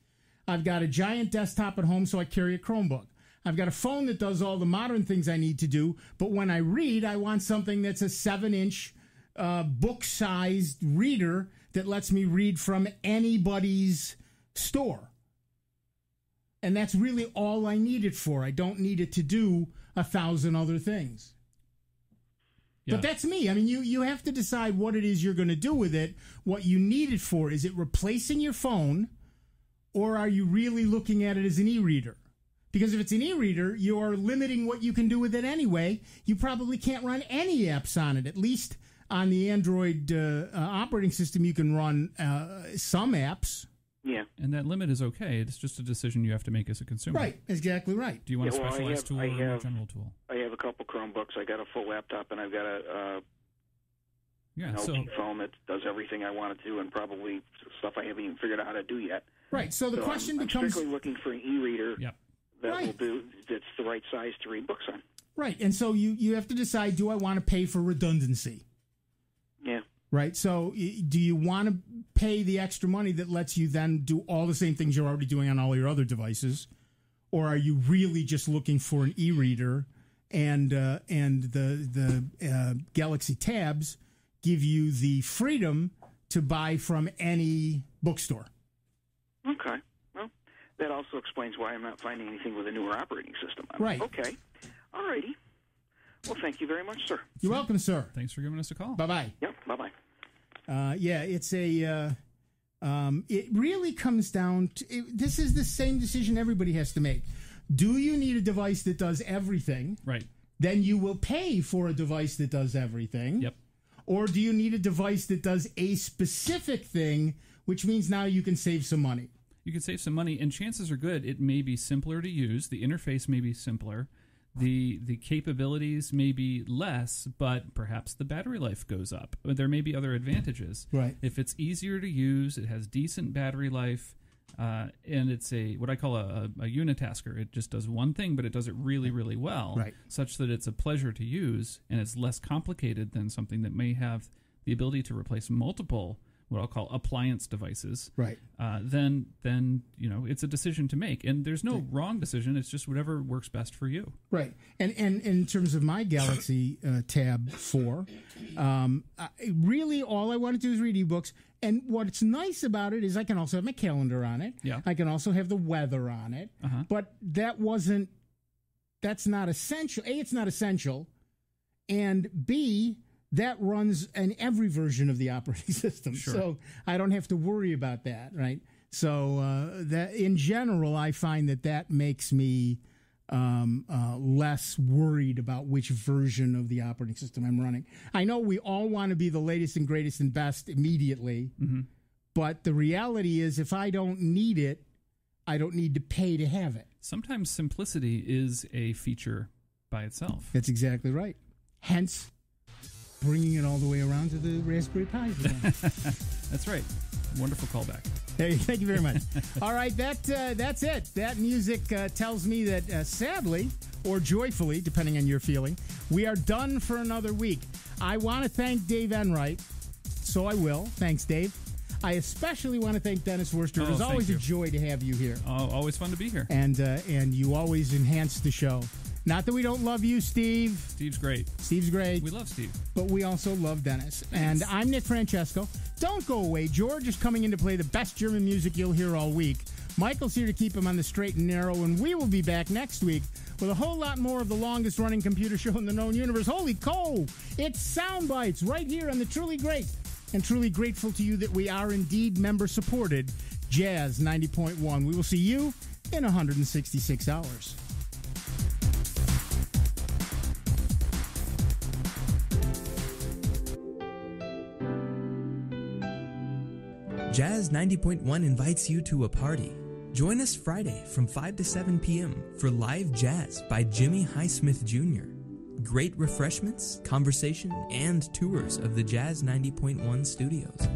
I've got a giant desktop at home, so I carry a Chromebook. I've got a phone that does all the modern things I need to do, but when I read, I want something that's a 7-inch book-sized reader that lets me read from anybody's store. And that's really all I need it for. I don't need it to do 1,000 other things. Yeah. But that's me. I mean, you have to decide what it is you're going to do with it, what you need it for. Is it replacing your phone, or are you really looking at it as an e-reader? Because if it's an e-reader, you're limiting what you can do with it anyway. You probably can't run any apps on it. At least on the Android operating system, you can run some apps. Yeah. And that limit is okay. It's just a decision you have to make as a consumer. Right. Exactly right. Do you want a specialized tool or a more general tool? I have a couple Chromebooks. I got a full laptop, and I've got an LG phone that does everything I want it to, and probably stuff I haven't even figured out how to do yet. Right. So the question becomes... I'm strictly looking for an e-reader that will do, that's the right size to read books on. Right. And so you have to decide, do I want to pay for redundancy? Yeah. Right. So do you want to pay the extra money that lets you then do all the same things you're already doing on all your other devices? Or are you really just looking for an e-reader, and the Galaxy Tabs give you the freedom to buy from any bookstore? Okay. Well, that also explains why I'm not finding anything with a newer operating system on it. Right. Okay. All righty. Well, thank you very much, sir. You're welcome, sir. Thanks for giving us a call. Bye-bye. Yep, bye-bye. It's a... it really comes down to... this is the same decision everybody has to make. Do you need a device that does everything? Right. Then you will pay for a device that does everything. Yep. Or do you need a device that does a specific thing, which means now you can save some money? You can save some money, and chances are good it may be simpler to use. The interface may be simpler. The capabilities may be less, but perhaps the battery life goes up. There may be other advantages. Right. If it's easier to use, it has decent battery life, and it's what I call a unitasker. It just does one thing, but it does it really, really well, right, such that it's a pleasure to use, and it's less complicated than something that may have the ability to replace multiple, what I'll call appliance devices. Right. Then it's a decision to make, and there's no wrong decision. It's just whatever works best for you. Right. And in terms of my Galaxy Tab 4, really all I want to do is read ebooks. And what's nice about it is I can also have my calendar on it. Yeah. I can also have the weather on it. Uh-huh. But that's not essential. A, it's not essential. And B, that runs in every version of the operating system. Sure. So I don't have to worry about that, right? So that in general, I find that makes me less worried about which version of the operating system I'm running. I know we all want to be the latest and greatest and best immediately, mm-hmm. but the reality is if I don't need it, I don't need to pay to have it. Sometimes simplicity is a feature by itself. That's exactly right. Hence, bringing it all the way around to the Raspberry Pi. That's right. Wonderful callback. Hey, thank you very much. All right, that's it. That music tells me that sadly, or joyfully, depending on your feeling, we are done for another week. I want to thank Dave Enright, so I will. Thanks, Dave. I especially want to thank Dennis Worster. It's always a joy to have you here. Always fun to be here. And you always enhance the show. Not that we don't love you, Steve. Steve's great. Steve's great. We love Steve. But we also love Dennis. Thanks. And I'm Nick Francesco. Don't go away. George is coming in to play the best German music you'll hear all week. Michael's here to keep him on the straight and narrow, and we will be back next week with a whole lot more of the longest-running computer show in the known universe. Holy cow! It's Sound Bytes right here on the Truly Great. And truly grateful to you that we are indeed member-supported Jazz 90.1. We will see you in 166 hours. Jazz 90.1 invites you to a party. Join us Friday from 5 to 7 p.m. for live jazz by Jimmy Highsmith Jr. Great refreshments, conversation, and tours of the Jazz 90.1 studios.